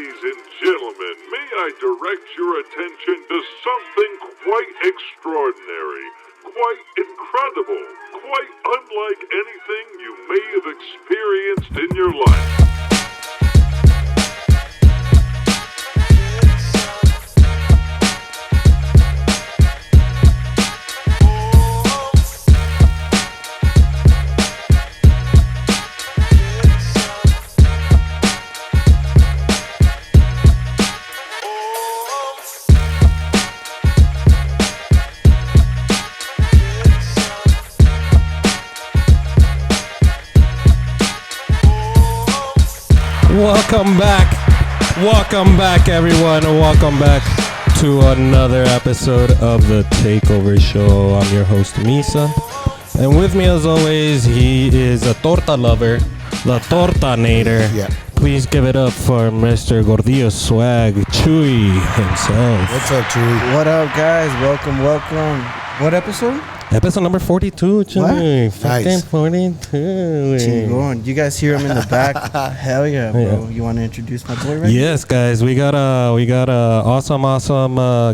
Ladies and gentlemen, may I direct your attention to something quite extraordinary, quite incredible, quite unlike anything you may have experienced in your life. Welcome back, everyone, and welcome back to another episode of the Takeover Show. I'm your host, Misa, and with me, as always, he is a torta lover, the Tortanator. Yeah. Please give it up for Mr. Gordillo Swag, Chewy himself. What's up, Chewy? What up, guys? Welcome. What episode? Episode number 42, Chewy. What? Fucking Nice. 42. Chingon. You guys hear him in the back? Hell yeah, bro. Yeah. You want to introduce my boy right Yes, guys, we got a awesome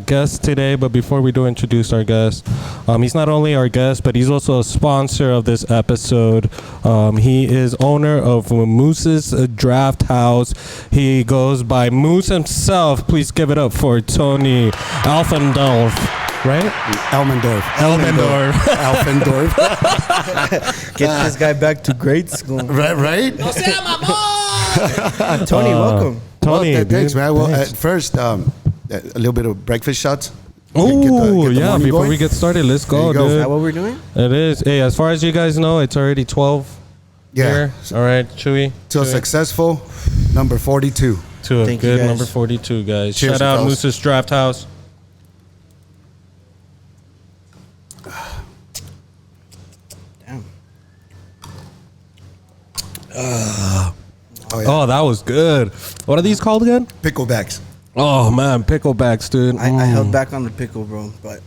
guest today. But before we do introduce our guest, he's not only our guest, but he's also a sponsor of this episode. He is owner of Moose's Draft House. He goes by Moose himself. Please give it up for Tony Alfendorff. Right? ELMENDORFF. Get this guy back to grade school. Right? Tony, welcome. Tony, Well, thanks, dude, man. Well, thanks. at first, a little bit of breakfast shots. Oh, Get the yeah. morning Before going. we get started, let's There go, you go. Is dude. that what we're doing? It is. Hey, as far as you guys know, it's already 12 Yeah. here. All right, Chewy. To a Chewy. successful number 42. To a Thank you, good guys. number 42, guys. Cheers, Shout out fellas. Moose's Draft House. Damn. Oh, yeah. Oh, that was good. What are these called again? Picklebacks. Oh, man, picklebacks, dude. I held back on the pickle, bro, but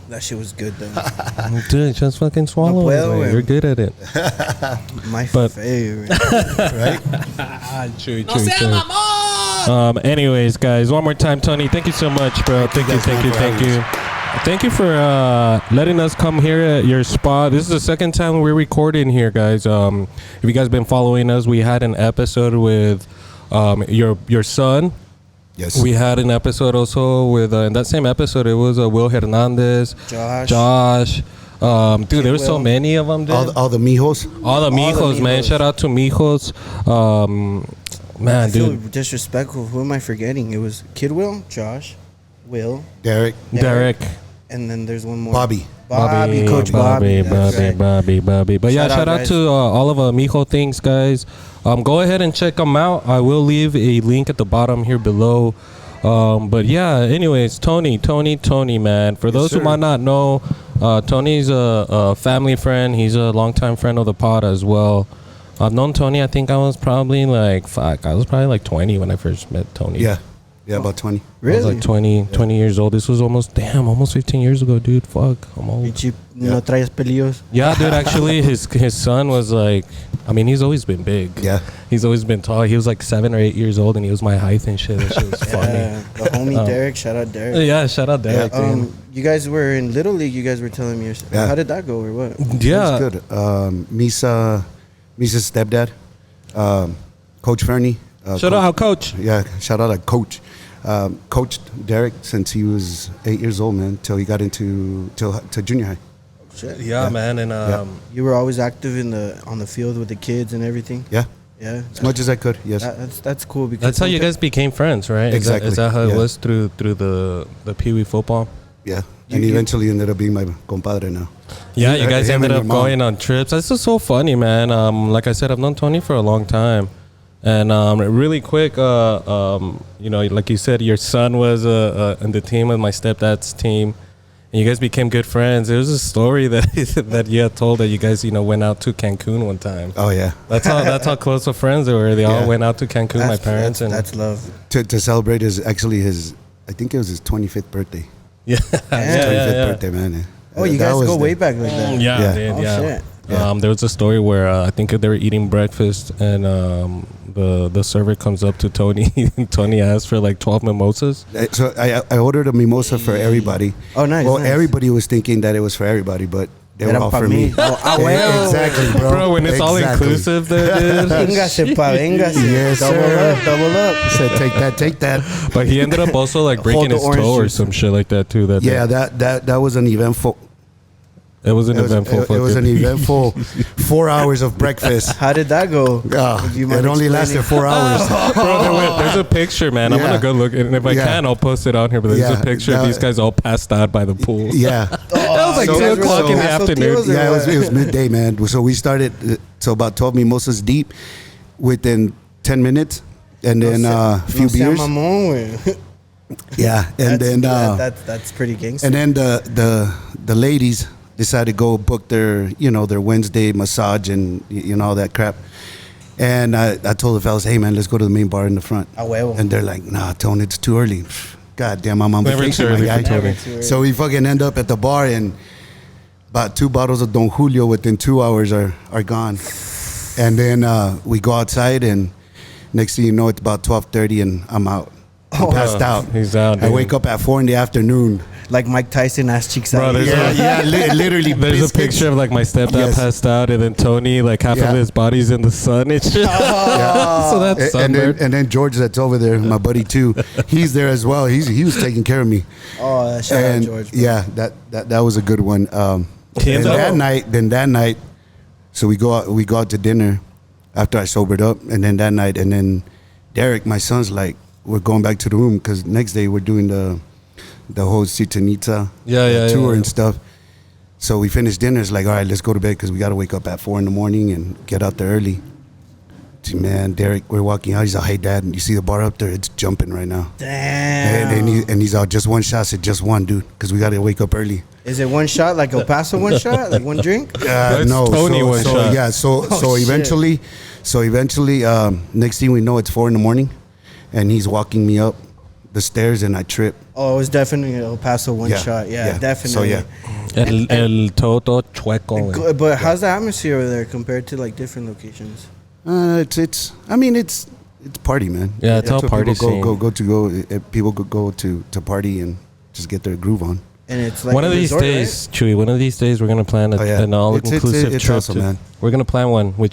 that shit was good, though. Dude, just fucking swallow No it. puedo, man. güey. You're good at it. My But- favorite. Right? Chewy. Anyways, guys, one more time, Tony. Thank you so much, bro. Thank you. Thank you for letting us come here at your spot. This is the second time we're recording here, guys. If you guys been following us, we had an episode with your son. Yes. We had an episode also with in that same episode it was Will Hernandez, Josh. dude, there were so Will. many of them, dude. all the mijos. All the mijos, man. mijos. Shout out to mijos. I Man, feel dude. disrespectful. Who am I forgetting? It was Kid Will, Josh, Will, Derek. Derek. and then there's one more. Bobby. Coach Bobby. That's right. Bobby. But yeah, shout out guys. to all of Mijo things, guys. Go ahead and check them out. I will leave a link at the bottom here below. But yeah, anyways, Tony, man. For those who sir. might not know, Tony's a family friend. He's a longtime friend of the pod as well. I've known Tony. I think I was probably like 20 when I first met Tony. Yeah. Yeah, about 20. I was Really? like 20 years old. This was almost 15 years ago, dude. Fuck, I'm old. Pichi, no traes pelillos. Yeah, dude. Actually, his son was like, I mean, he's always been big. Yeah. He's always been tall. He was like 7 or 8 years old, and he was my height and shit. That shit was funny. Yeah, the homie Derek. Shout out Derek. Yeah, shout out Derek. dude. You guys were in Little League. You guys were telling me. Yeah. How did that go, or what? Yeah, That's good. Misa's stepdad, Coach Fernie. shout out, Coach. Yeah, shout out to Coach. Coached Derek since he was 8 years old, man, till he got into to junior high. Shit. Yeah, man, and You were always active on the field with the kids and everything. Yeah, Yeah, as much as I could. Yes. that's cool because that's how you guys became friends, right? Exactly. Is that how it Yeah. was through the Pee Wee football? Yeah, and eventually ended up being my compadre now. Yeah, you guys Him ended and up your mom. going on trips. That's just so funny, man. Like I said, I've known Tony for a long time. And really quick, like you said, your son was in the team with my stepdad's team, and you guys became good friends. There was a story that that you had told that you guys, went out to Cancun one time. Oh yeah, That's how close of friends they were. They all Yeah. went out to Cancun. My parents That's love. to celebrate his I think it was his 25th birthday. yeah, 25th birthday, man. Oh, you That guys was go the- way back like that. yeah, Yeah. dude, Oh yeah. shit. Yeah. There was a story where I think they were eating breakfast, and the server comes up to Tony. And Tony asked for like 12 mimosas. So I ordered a mimosa for everybody. Oh, nice. Well, nice. everybody was thinking that it was for everybody, but they were Eran all pa' for mí. me. Oh, Yeah, exactly, bro. Bro, when it's all Exactly. inclusive, there, dude. Véngase, pa, véngase. Yes, double sir. up, double up. He said, take that. But he ended up also like breaking the his orange toe or juice. some shit like that too. Yeah, that was an eventful. it was an eventful. It was an fucking- eventful 4 hours of breakfast. How did that go? Ah, You mind it only lasted explaining? 4 hours. Bro, there's a picture, man. I'm Yeah. gonna go look, and if I Yeah. can, I'll post it on here. But there's Yeah, a picture of that- these guys all passed out by the pool. Yeah. That was like So- 2 o'clock in the so- afternoon. Or Yeah, what? it was midday, man. So we started, so about 12 mimosas deep within 10 minutes. And then a few No sea beers. mamón, güey. Yeah. And then that's pretty gangster. and then the ladies decided to go book their Wednesday massage and all that crap. And I told the fellas, hey man, let's go to the main bar in the front. A huevo. And they're like, nah, Tony, it's too early. God damn, I'm on Never vacation, too my early guy. for Tony. Never too early. So we fucking end up at the bar, and about 2 bottles of Don Julio within 2 hours are gone. And then we go outside, and next thing you know, it's about 12:30, and I'm out. I'm passed out. He's out, I dude. wake up at 4 in the afternoon. Like Mike Tyson ass cheeks Bro, out. there's Yeah, literally. There's a biscuits. picture of like my stepdad Yes. passed out, and then Tony, like half Yeah. of his body's in the sun and shit. So that's And sunburned. then George, that's over there, my buddy too. He's there as well. He was taking care of me. Oh, shout out And George. Bro. yeah, that was a good one. He And ended that night, so we go out to dinner after I sobered up, and then Derek, my son's like, we're going back to the room because next day we're doing the whole Chichen-Itza tour and stuff. So we finished dinner. It's like, all right, let's go to bed because we got to wake up at 4 in the morning and get out there early. See, man, Derek, we're walking out. He's like, hey, Dad, you see the bar up there? It's jumping right now. Damn. And he's out, just one shot. I said, just one, dude, because we got to wake up early. Is it one shot like El Paso one shot? Like one drink? It's No, Tony one shot. Yeah, so shit. eventually, next thing we know, it's 4 in the morning, and he's walking me up the stairs, and I trip. Oh, it was definitely El Paso one Yeah, yeah, yeah. definitely. So, yeah. El Toto Chueco. But how's the atmosphere over there compared to like different locations? It's party, man. Yeah, it's all what party people scene. people go to party and just get their groove on. And it's like One of a these resort, days, Chewy. One of these days, we're gonna plan Oh, yeah. an all-inclusive It's trip. awesome, to- man. We're gonna plan one with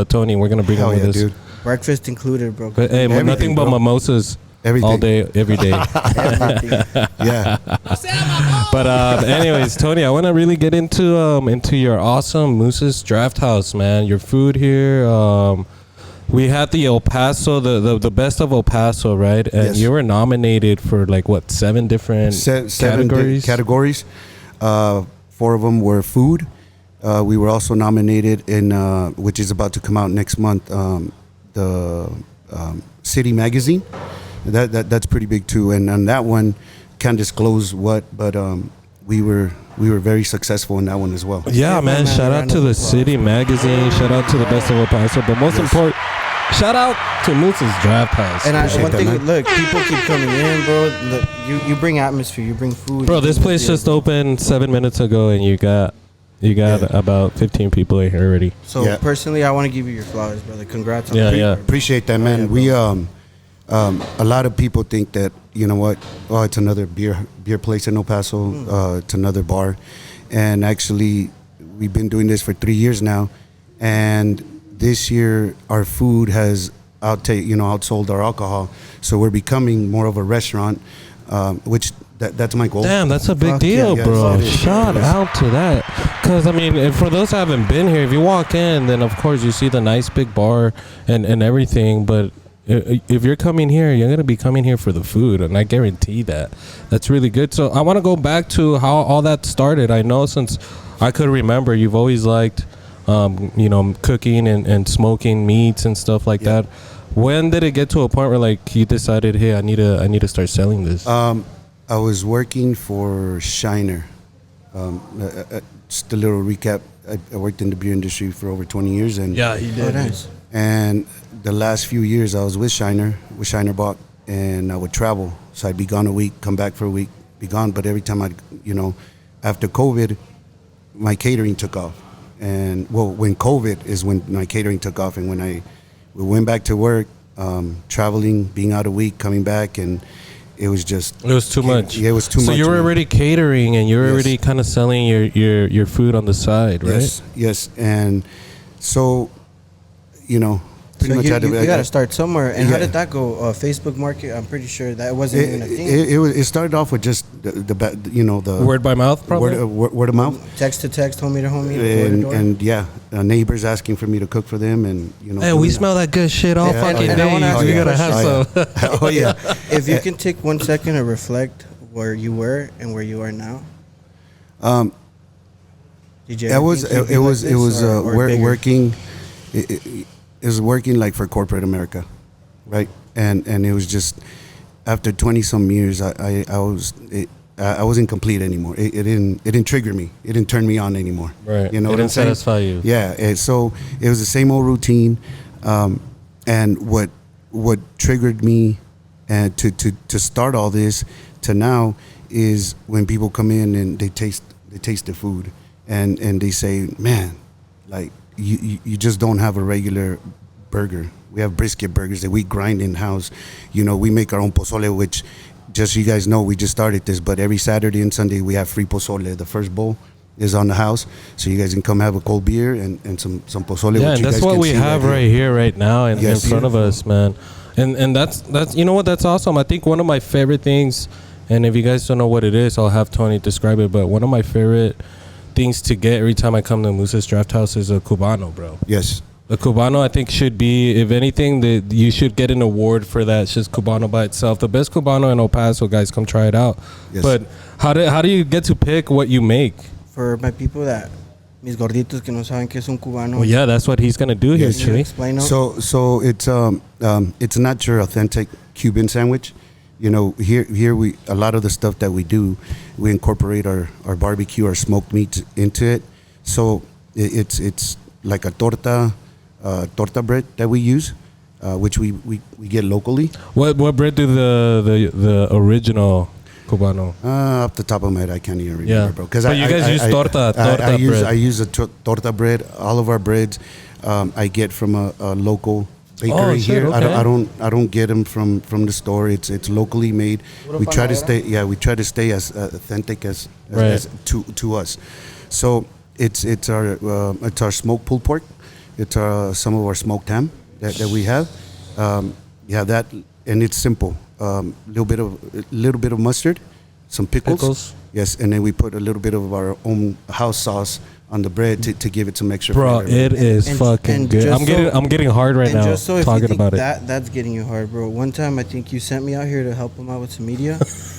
Tony. We're gonna bring Hell him with yeah, us. dude. right? Breakfast included, bro. But hey, Everything, nothing but bro. mimosas Everything. all day, every day. Everything. Yeah. But anyways, Tony, I want to really get into your awesome Moose's Draft House, man. Your food here. We had the El Paso, the best of El Paso, right? And Yes. you were nominated for like what, 7 different Seven categories? categories. 4 of them were food. We were also nominated in, which is about to come out next month, the City Magazine. That's pretty big too. And on that one, can't disclose what, but we were very successful in that one as well. Yeah, man. Shout out to the City Magazine. Shout out to the best of El Paso. But most important, shout out to Moose's Draft House. And Appreciate one that, thing, man. look, people keep coming in, bro. Look, you bring atmosphere, you bring food. Bro, you this bring place beer, just bro. opened 7 minutes ago, and you got Yeah. about 15 people in here already. So Yeah. personally, I want to give you your flowers, brother. Congrats on Yeah, that. yeah. Appreciate that, man. Yeah, We a lot of people think that, you know what, oh, it's another beer place in El Paso, it's another bar, and actually we've been doing this for 3 years now, and this year our food has outsold our alcohol, so we're becoming more of a restaurant, which that's my goal. Damn, that's a big Fuck deal, yeah, bro. yes, it is. Shout Yes. out to that. Because, I mean, if for those who haven't been here, if you walk in, then of course you see the nice big bar and everything. But if you're coming here, you're going to be coming here for the food. And I guarantee that. That's really good. So I want to go back to how all that started. I know since I could remember, you've always liked, cooking and smoking meats and stuff like Yeah. that. When did it get to a point where, like, you decided, hey, I need to start selling this? I was working for Shiner. Just a little recap. I worked in the beer industry for over 20 years, and he Oh, nice. And the last few years I was with Shiner Bach, and I would travel. So I'd be gone a week, come back for a week, be gone. But every time after COVID, my catering took off. And well, when COVID is when my catering took off, and when we went back to work, traveling, being out a week, coming back, and it was too much. Yeah, it was too much. So you were already catering, and you were already kind of selling your food on the side, right? Yes. And so, pretty much you got to start somewhere. And how did that go? Facebook Market. I'm pretty sure that wasn't even a thing. It started off with just the word by mouth, probably. Word of mouth. Text to text, homie to homie, and neighbors asking for me to cook for them, and Hey, we smell that good shit all fucking day. We gotta have some. Oh yeah. If you can take 1 second to reflect where you were and where you are now. Did you? It was working. It was working like for corporate America, right? And it was just after 20 some years, I wasn't complete anymore. It didn't trigger me. It didn't turn me on anymore. Right. You know it what I'm didn't saying? satisfy you. Yeah. And so it was the same old routine, and what triggered me, and to start all this to now is when people come in and they taste the food and they say, man, like. You just don't have a regular burger. We have brisket burgers that we grind in house. We make our own pozole, which just so you guys know, we just started this. But every Saturday and Sunday we have free pozole. The first bowl is on the house, so you guys can come have a cold beer and some pozole. Yeah, which and that's what we have right here, right now, in front of us, man. And that's that's awesome. I think one of my favorite things, and if you guys don't know what it is, I'll have Tony describe it. But one of my favorite things to get every time I come to Moose's Draft House is a Cubano, bro. Yes. The Cubano, I think, should be, if anything, you should get an award for that. It's just Cubano by itself. The best Cubano in El Paso, guys, come try it out. Yes. But how do you get to pick what you make? For my people mis gorditos que no saben que es un cubano. Well, yeah, that's what he's going to do here, Chuy. So it's not your authentic Cuban sandwich. Here we a lot of the stuff that we do, we incorporate our barbecue, our smoked meats into it. So it's like a torta bread that we use, which we get locally. What bread do the original Cubano? Off the top of my head, I can't even remember, bro. But you guys use torta bread. I use a torta bread. All of our breads I get from a local bakery here. Okay. I don't get them from the store. It's locally made. We try to stay as authentic as to us. So it's our smoked pulled pork. It's some of our smoked ham that we have. That, and it's simple. Little bit of mustard, some pickles. Yes, and then we put a little bit of our own house sauce on the bread to give it some extra flavor. Bro, it is fucking good. I'm getting hard right now talking about it. That's getting you hard, bro. One time I think you sent me out here to help him out with some media,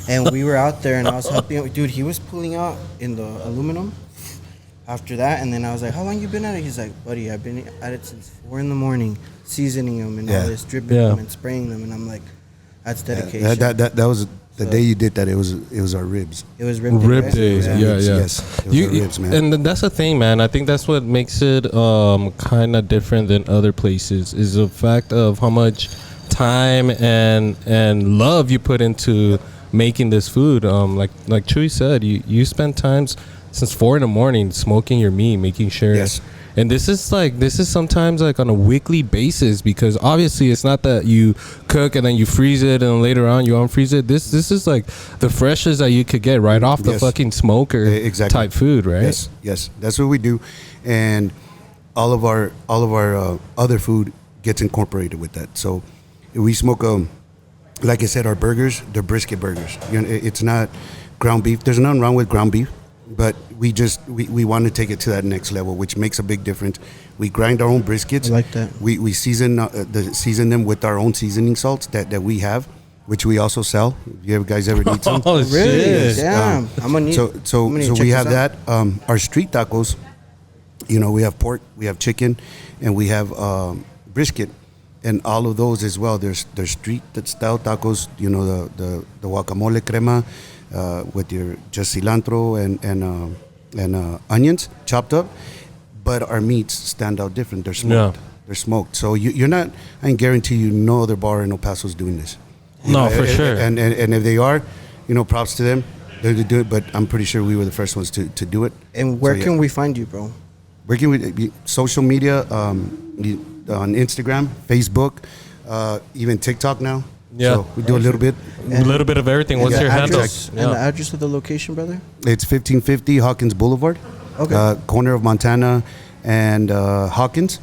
and we were out there and I was helping him. Dude, he was pulling out in the aluminum after that, and then I was like, how long you been at it? He's like, buddy, I've been at it since 4 a.m, seasoning them and all this, dripping them and spraying them, and I'm like, that's dedication. That was the day you did that. It was our ribs. It was rib days. Yeah. Yes, it was our ribs, man. And that's the thing, man. I think that's what makes it kind of different than other places is the fact of how much time and love you put into making this food. Like Chuy said, you spend times since 4 a.m. smoking your meat, making sure. Yes. And this is sometimes like on a weekly basis, because obviously it's not that you cook and then you freeze it and later on you unfreeze it. This is like the freshest that you could get right off the fucking smoker type food, right? Yes, that's what we do, and all of our other food gets incorporated with that. So we smoke like I said, our burgers, they're brisket burgers. It's not ground beef. There's nothing wrong with ground beef. But we want to take it to that next level, which makes a big difference. We grind our own briskets. I like that. We season them with our own seasoning salts that we have, which we also sell. If you guys ever need some. Oh, really? Shit. Damn. I'm gonna need. So we have that. Our street tacos. We have pork, we have chicken, and we have brisket, and all of those as well. There's street style tacos. The guacamole crema. With your just cilantro and onions chopped up, but our meats stand out different. They're smoked. Yeah. They're smoked. So you're not. I can guarantee you, no other bar in El Paso is doing this. For sure. And if they are, props to them. They do it. But I'm pretty sure we were the first ones to do it. And where can we find you, bro? working with social media, on Instagram, Facebook, even TikTok now. Yeah. So we do a little bit. A little bit of everything. What's Yeah, your handle? Address, and the address of the location, brother? It's 1550 Hawkins Boulevard, corner of Montana and Hawkins.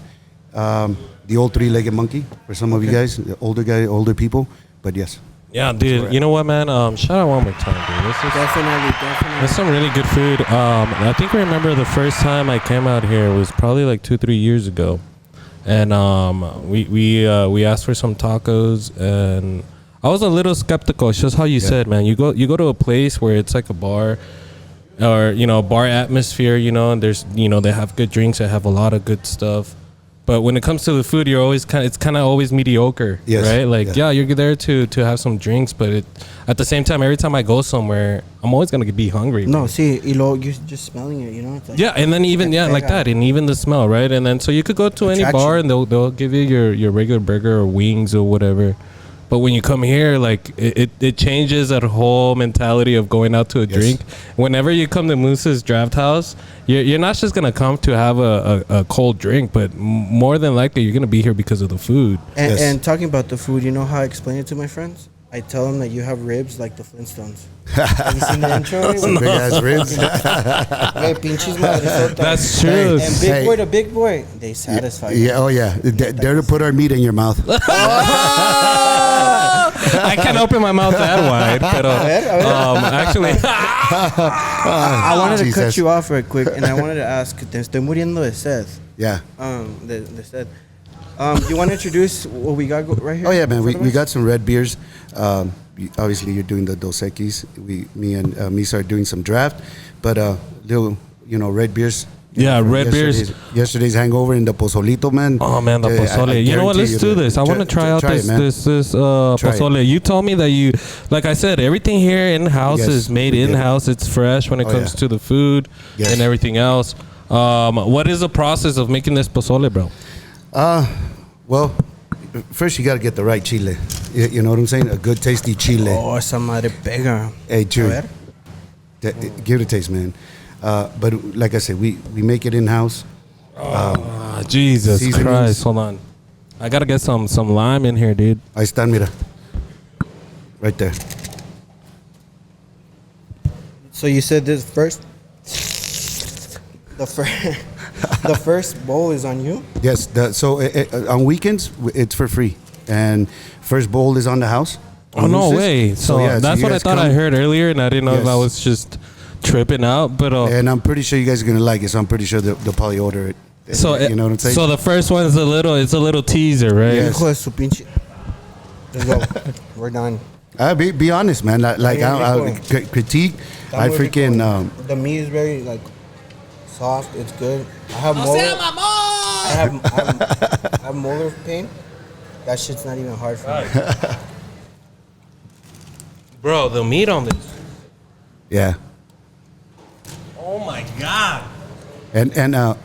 The old three-legged monkey for some of you guys, the older people. But yes. Yeah, dude. You know what, man? Shout out one more time, dude. Definitely. There's some really good food. I think I remember the first time I came out here was probably like 2-3 years ago, and we asked for some tacos, and I was a little skeptical. It's just how you said, man. You go to a place where it's like a bar, or bar atmosphere, and there's they have good drinks, they have a lot of good stuff. But when it comes to the food, you're always it's kind of always mediocre, right? Like, you're there to have some drinks, but at the same time, every time I go somewhere, I'm always gonna be hungry. No, see, you're just smelling it, It's like, and then even like that, and even the smell, right? And then so you could go to any bar and they'll give you your regular burger or wings or whatever. But when you come here, like it changes that whole mentality of going out to a drink. Whenever you come to Moose's Draft House, you're not just gonna come to have a cold drink, but more than likely you're gonna be here because of the food. And talking about the food, you know how I explain it to my friends? I tell them that you have ribs like the Flintstones. Have you seen the intro? Some big ass ribs. Hey, pinches madresotas. That's true. And big boy to big boy, they satisfy you. Yeah, oh yeah. They're to put our meat in your mouth. I can't open my mouth that wide, but actually, I wanted to cut you off real quick, and I wanted to ask, te estoy muriendo de sed. Yeah. De sed. You want to introduce what we got right here? Oh yeah, man. We got some red beers. Obviously, you're doing the Dos Equis. Me and Misa are doing some draft, but little red beers. Yeah, red beers. Yesterday's hangover in the pozolito, man. Oh man, the pozole. You know what? Let's do this. I want to try out this pozole. You told me that you, like I said, everything here in house is made in house. It's fresh when it comes to the food and everything else. What is the process of making this pozole, bro? Well, first you got to get the right chile. You know what I'm saying? A good tasty chile. Oh, esa madre pega. Hey, true. Give it a taste, man. But like I said, we make it in house. Jesus seasonings. Christ! Hold on, I gotta get some lime in here, dude. Ahí están, mira. Right there. So you said this first. The first bowl is on you. Yes. So on weekends it's for free, and first bowl is on the house. Oh no way! So that's what I thought I heard earlier, and I didn't know if I was just tripping out, but and I'm pretty sure you guys are gonna like it, so I'm pretty sure they'll probably order it. So you know what I'm saying? So the first one is a little teaser, right? Yes. Let's go. We're done. Be honest, man. Like I critique. I freaking the meat is very like soft. It's good. I have molar pain. That shit's not even hard for me. Bro, the meat on this. Yeah. Oh my god. And the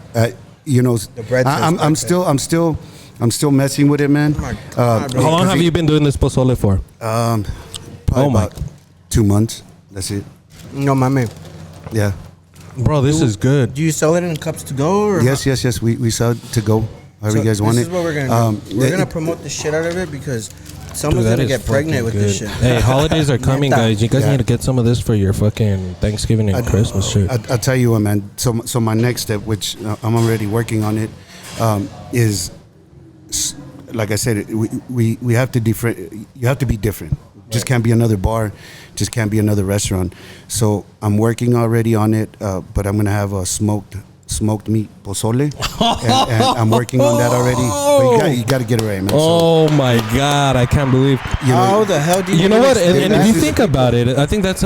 bread I'm still messing with it, man. How long have you been doing this pozole for? Probably about 2 months. That's it. No, mame. Yeah. Bro, this is good. Do you sell it in cups to go? Or Yes. We sell it to go. However you guys want it. This is what we're gonna do. We're gonna promote the shit out of it because someone's gonna get pregnant with this shit. Hey, holidays are coming, guys. You guys need to get some of this for your fucking Thanksgiving and Christmas shit. I'll tell you what, man. So my next step, which I'm already working on it, is like I said, we have to different. You have to be different. Just can't be another bar. Just can't be another restaurant. So I'm working already on it, but I'm gonna have a smoked meat pozole, and I'm working on that already. But you got to get it right, man. Oh my god, I can't believe. How the hell do you? You know what? And if you think about it, I think that's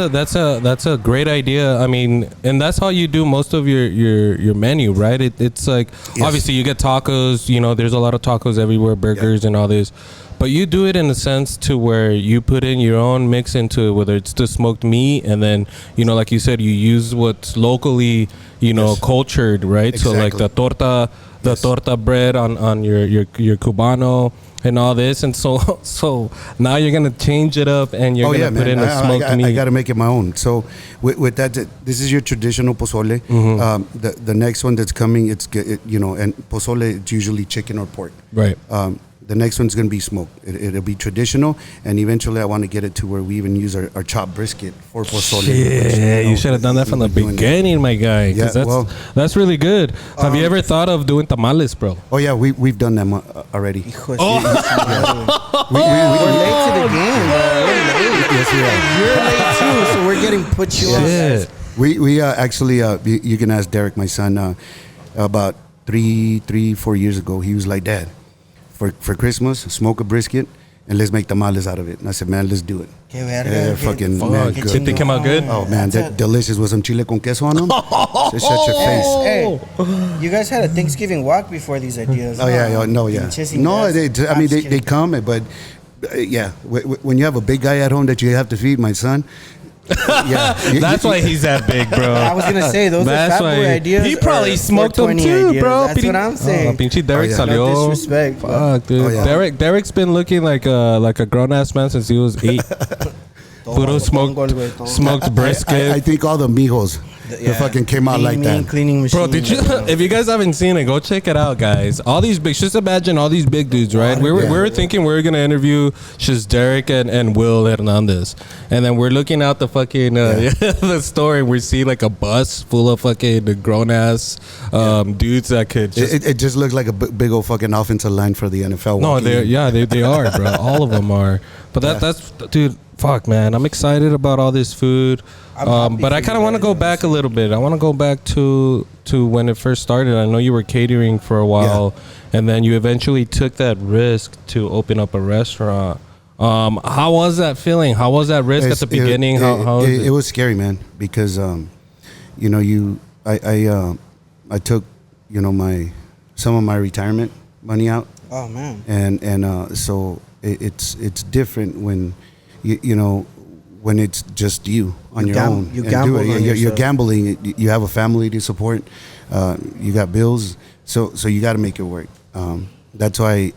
a great idea. I mean, and that's how you do most of your menu, right? It's like obviously you get tacos. There's a lot of tacos everywhere, burgers and all this. But you do it in a sense to where you put in your own mix into it, whether it's the smoked meat, and then like you said, you use what's locally cultured, right? Exactly. So like the torta bread on your cubano, and all this, and so now you're gonna change it up and you're gonna put in a smoked meat. I got to make it my own. So with that, this is your traditional pozole. The next one that's coming, and pozole it's usually chicken or pork. Right. The next one's going to be smoked. It'll be traditional, and eventually I want to get it to where we even use our chopped brisket for pozole. Yeah, you should have done that from the beginning, my guy. Yeah, that's really good. Have you ever thought of doing tamales, bro? Oh yeah, we've done them already. We're late to the game, bro. We're late. Yes, we are. You're late too, so we're getting put you on. We actually you can ask Derek, my son, about 4 years ago. He was like, Dad, for Christmas, smoke a brisket and let's make tamales out of it. And I said, man, let's do it. Fucking man, good. Did they come out good? Oh man, that delicious with some chile con queso on them. So shut your face. Hey, you guys had a Thanksgiving walk before these ideas. Oh yeah, they come, but yeah, when you have a big guy at home that you have to feed, my son. Yeah, that's why he's that big, bro. I was gonna say those are fat boy ideas. He probably smoked them too, ideas. bro. That's what I'm saying. Pinche Derek salió. No disrespect. Fuck, dude. Derek's been looking like a grown ass man since he was 8. Puro smoked brisket. I think all the mijos. They fucking came out like that. Cleaning machine. Bro, did you? If you guys haven't seen it, go check it out, guys. All these big, just imagine all these big dudes, right? We were thinking we were gonna interview just Derek and Will Hernandez, and then we're looking out the fucking the store, and we see like a bus full of fucking grown ass dudes that could. It just looks like a big old fucking offensive line for the NFL. No, they are, bro. All of them are. But that's dude. Fuck, man. I'm excited about all this food. But I kind of want to go back a little bit. I want to go back to when it first started. I know you were catering for a while, and then you eventually took that risk to open up a restaurant. How was that feeling? How was that risk at the beginning? It was scary, man, because I took some of my retirement money out. Oh man. And so it's different when when it's just you on your own. You gamble on yourself. You're gambling. You have a family to support. You got bills. So you got to make it work. That's why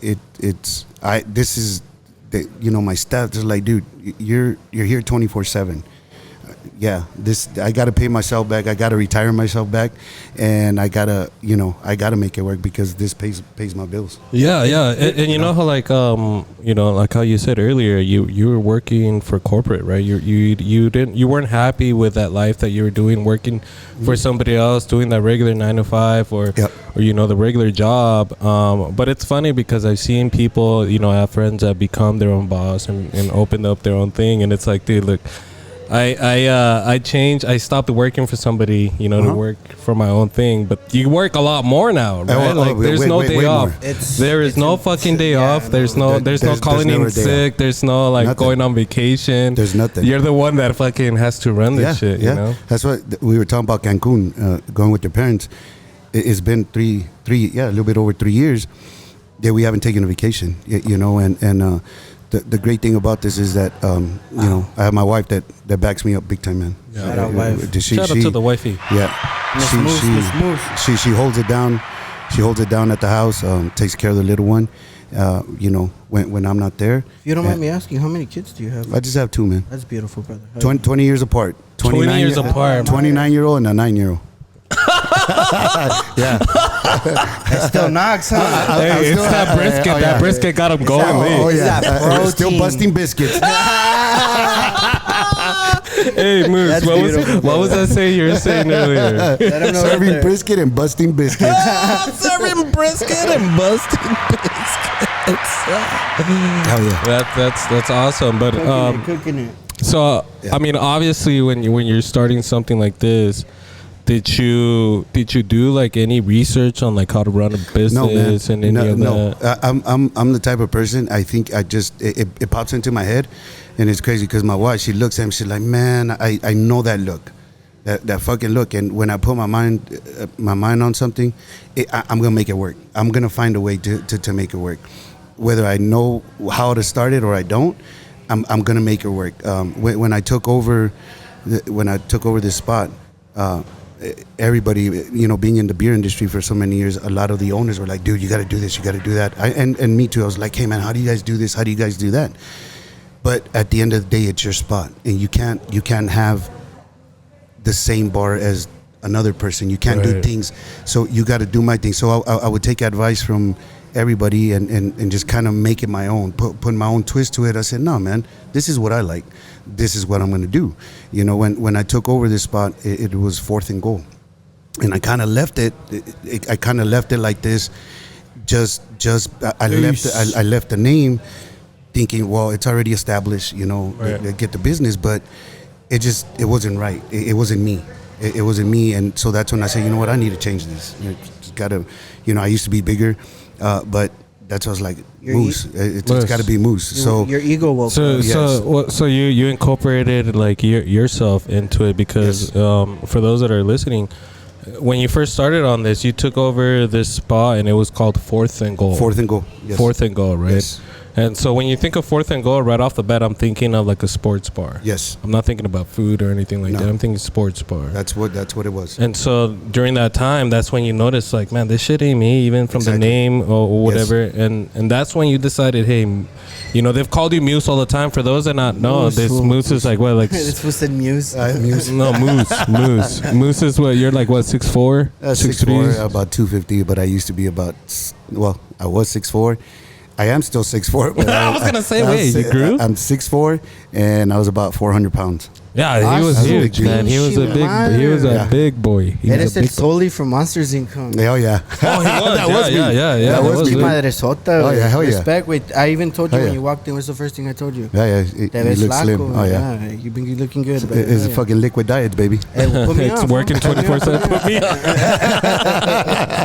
my staff is like, dude, you're here 24/7. Yeah, I got to pay myself back. I got to retire myself back, and I gotta make it work because this pays my bills. Yeah, and you know how like how you said earlier, you were working for corporate, right? You weren't happy with that life that you were doing, working for somebody else, doing that regular 9 to 5 or the regular job. But it's funny because I've seen people, I have friends that become their own boss and open up their own thing, and it's like, dude, look. I changed. I stopped working for somebody, to work for my own thing. But you work a lot more now, right? There's no day off. There is no fucking day off. There's no calling in sick. There's no nothing. Going on vacation. There's nothing. You're the one that fucking has to run this shit. You know? That's what we were talking about Cancun, going with your parents. It's been a little bit over 3 years that we haven't taken a vacation. And the great thing about this is that I have my wife that backs me up big time, man. Shout out, wife. Shout out to the wifey. Yeah, she holds it down. She holds it down at the house. Takes care of the little one. When I'm not there. If you don't mind me asking, how many kids do you have? I just have 2, man. That's beautiful, brother. 20 years apart. 20 years apart. 29-year-old and a 9-year-old. Yeah. It still knocks, huh? Hey, it's that brisket. That brisket got him going. Oh yeah, still busting biscuits. Hey, Moose, what was that saying you were saying earlier? Serving brisket and busting biscuits. Serving brisket and busting biscuits. Hell yeah. That's awesome. But cooking it. So I mean, obviously, when you're starting something like this. Did you do like any research on like how to run a business and any of that? I'm the type of person, I think it pops into my head, and it's crazy because my wife, she looks at me, she's like, man, I know that look, that fucking look, and when I put my mind on something, I'm gonna make it work. I'm gonna find a way to make it work, whether I know how to start it or I don't. I'm gonna make it work. When I took over this spot. everybody, being in the beer industry for so many years, a lot of the owners were like, dude, you got to do this, you got to do that. And me too. I was like, hey man, how do you guys do this? How do you guys do that? But at the end of the day, it's your spot, and you can't have the same bar as another person. You can't do things. So you got to do my thing. So I would take advice from everybody and just kind of make it my own, put my own twist to it. I said, no, man, this is what I like. This is what I'm going to do. When I took over this spot, it was 4th and goal. And I kind of left it. I kind of left it like this. I left the name thinking, well, it's already established, get the business, but it wasn't right. It wasn't me. It wasn't me. And so that's when I said, you know what, I need to change this. It's got to, I used to be bigger, but that's what I was like, Moose. It's got to be Moose. So your ego will. So you incorporated like yourself into it because for those that are listening, when you first started on this, you took over this spot and it was called 4th and Goal. 4th and Goal. Yes. 4th and Goal, right? Yes. And so when you think of 4th and Goal, right off the bat, I'm thinking of like a sports bar. Yes. I'm not thinking about food or anything like that. I'm thinking sports bar. That's what it was. And so during that time, that's when you notice, like, man, this shit ain't me, even from the name or whatever. Yes. And that's when you decided, hey, they've called you Muse all the time. For those that not know, this Moose is like what, like this was the Muse. Muse. No, Moose. Moose is what, you're like what, 6'4", 6'4", about 250. But I used to be I was 6'4". I am still 6'4", but I was gonna say, wait, you grew? I'm 6'4", and I was about 400 pounds. Yeah, he was huge, man. He was a big boy. And it's solely from Monsters Inc. Oh yeah. Oh, he was. That was me. Yeah. That was me. Madresota. Oh yeah, hell yeah. Respect. Wait, I even told you when you walked in. What's the first thing I told you? Yeah. You look slim. Oh yeah. You've been looking good. It's a fucking liquid diet, baby. Hey, put me it's on, working 24/7. Put me on.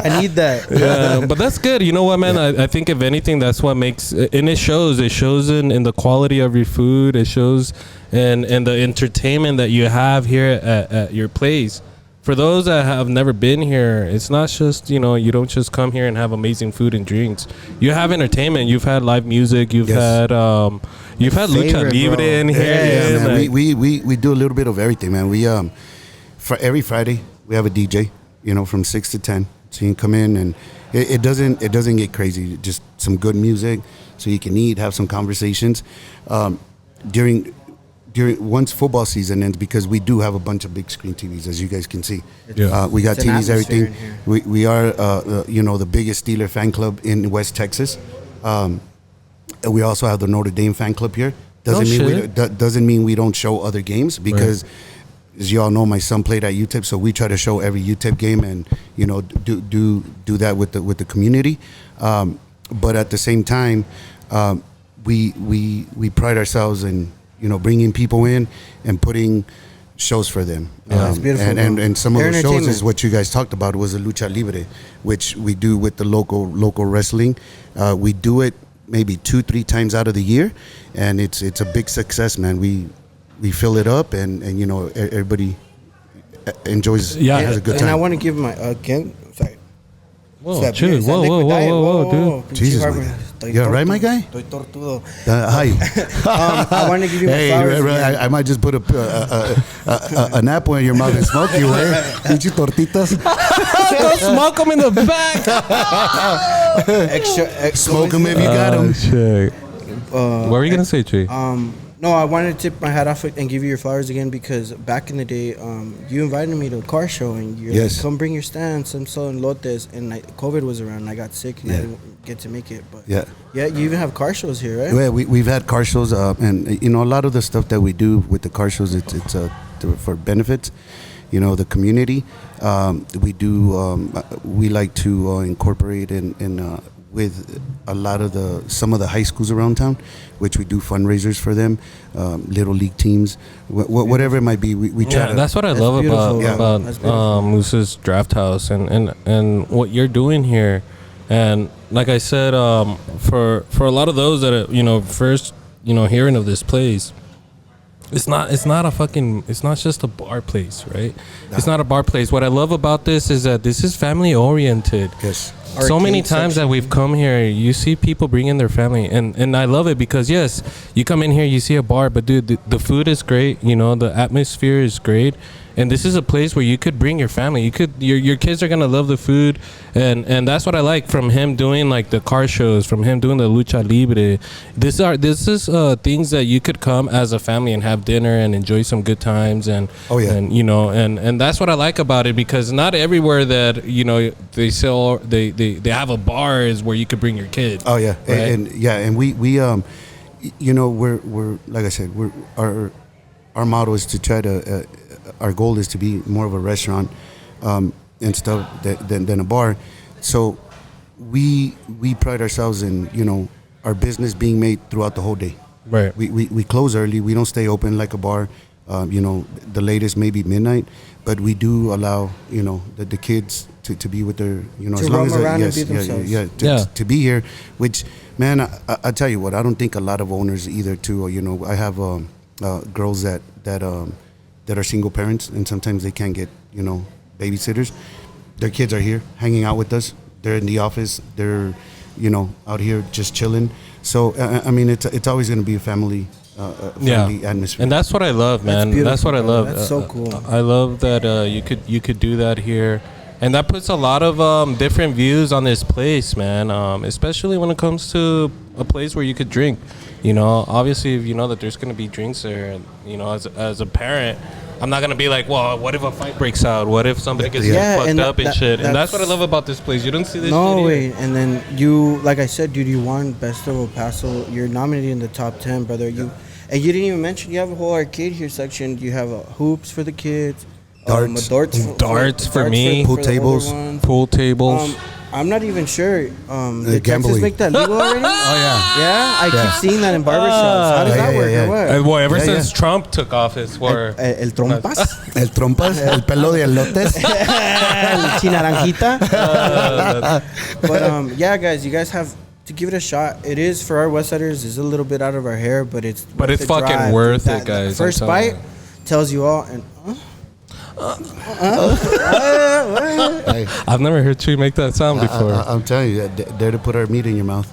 I need that. Yeah, but that's good. You know what, man? I think if anything, that's what makes, and it shows. It shows in the quality of your food. It shows and the entertainment that you have here at your place. For those that have never been here, it's not just, you don't just come here and have amazing food and drinks. You have entertainment. You've had live music. You've had Lucha Libre in here. Yeah, man. We do a little bit of everything, man. We for every Friday we have a DJ, from 6 to 10. So you can come in and it doesn't get crazy. Just some good music, so you can eat, have some conversations. During once football season ends, because we do have a bunch of big screen TVs, as you guys can see. Yeah. We got TVs, everything. We are the biggest Steeler fan club in West Texas. We also have the Notre Dame fan club here. Doesn't mean we don't show other games, because as you all know, my son played at UTEP, so we try to show every UTEP game and do that with the community. But at the same time, we pride ourselves in bringing people in and putting shows for them. That's beautiful. And some of the shows is what you guys talked about, was the Lucha Libre, which we do with the local wrestling. We do it maybe 2-3 times out of the year, and it's a big success, man. We fill it up, and everybody enjoys. Has a good time. And I want to give my sorry. Whoa, chill. Whoa, dude. Jesus, man. You all right, my guy? Estoy tortudo. Hi. I want to give you my flowers. I might just put an apple in your mouth and smoke you, eh? Eat you tortitas. Don't smoke them in the back. Extra smoke them if you got them. What were you going to say, Trey? No, I wanted to tip my hat off and give you your flowers again, because back in the day, you invited me to a car show, and you're like, come bring your stands. I'm selling lotes, and COVID was around, and I got sick, and I didn't get to make it. But yeah, you even have car shows here, right? Yeah, we've had car shows, and a lot of the stuff that we do with the car shows, it's for benefits. The community. We like to incorporate in with a lot of some of the high schools around town, which we do fundraisers for them, little league teams, whatever it might be. We try to. That's what I love about Moose's Draft House and what you're doing here. And like I said, for a lot of those that are first hearing of this place, it's not just a bar place, right? No. It's not a bar place. What I love about this is that this is family oriented. Yes. So many times that we've come here, you see people bring in their family, and I love it, because you come in here, you see a bar, but dude, the food is great, the atmosphere is great, and this is a place where you could bring your family. You could your kids are gonna love the food, and that's what I like from him doing like the car shows, from him doing the lucha libre. This is things that you could come as a family and have dinner and enjoy some good times, and and you know, and that's what I like about it, because not everywhere that, you know, they sell they have a bar is where you could bring your kids. Oh yeah, right? and we you know, we're like I said, our motto is to try to our goal is to be more of a restaurant and stuff than a bar. So we pride ourselves in, you know, our business being made throughout the whole day. Right. We close early. We don't stay open like a bar. You know, the latest maybe midnight, but we do allow, you know, the kids to be with their, you know, to as long roam as around and be themselves. To be here, which, man, I tell you what, I don't think a lot of owners either too. You know, I have girls that are single parents, and sometimes they can't get, you know, babysitters. Their kids are here hanging out with us. They're in the office. They're, you know, out here just chilling. So I mean, it's always going to be a family atmosphere. And that's what I love, man. That's what I love. That's so cool. I love that you could do that here, and that puts a lot of different views on this place, man. Especially when it comes to a place where you could drink. You know, obviously, if you know that there's gonna be drinks there, and, you know, as a parent, I'm not gonna be like, well, what if a fight breaks out? What if somebody gets fucked up and shit? And that's what I love about this place. You don't see this. No shit way. And then you, like I said, dude, you won Best of El Paso. You're nominated in the top 10, brother. And you didn't even mention you have a whole arcade here section. You have hoops for the kids, darts for me, pool tables. I'm not even sure. Did Texas gambling. make that legal already? Yeah, I keep seeing that in barbershops. How does that work? Or what? Well, ever since Trump took office, El trompas, El trompas, el pelo de elotes, el chinaranjita. But yeah, guys, you guys have to give it a shot. It is, for our Westsiders, is a little bit out of our hair, but it's fucking drive. worth That it, guys. First bite tells you all, and I've never heard you make that sound before. I'm telling you, dare to put our meat in your mouth.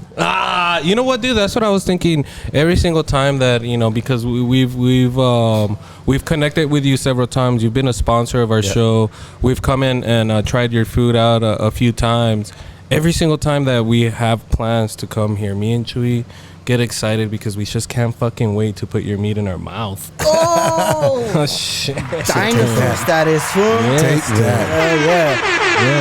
You know what, dude? That's what I was thinking. Every single time that, you know, because we've connected with you several times. You've been a sponsor of our show. We've come in and tried your food out a few times. Every single time that we have plans to come here, me and Chewy get excited because we just can't fucking wait to put your meat in our mouth. Oh shit! Dinosaur status, fool. Take that.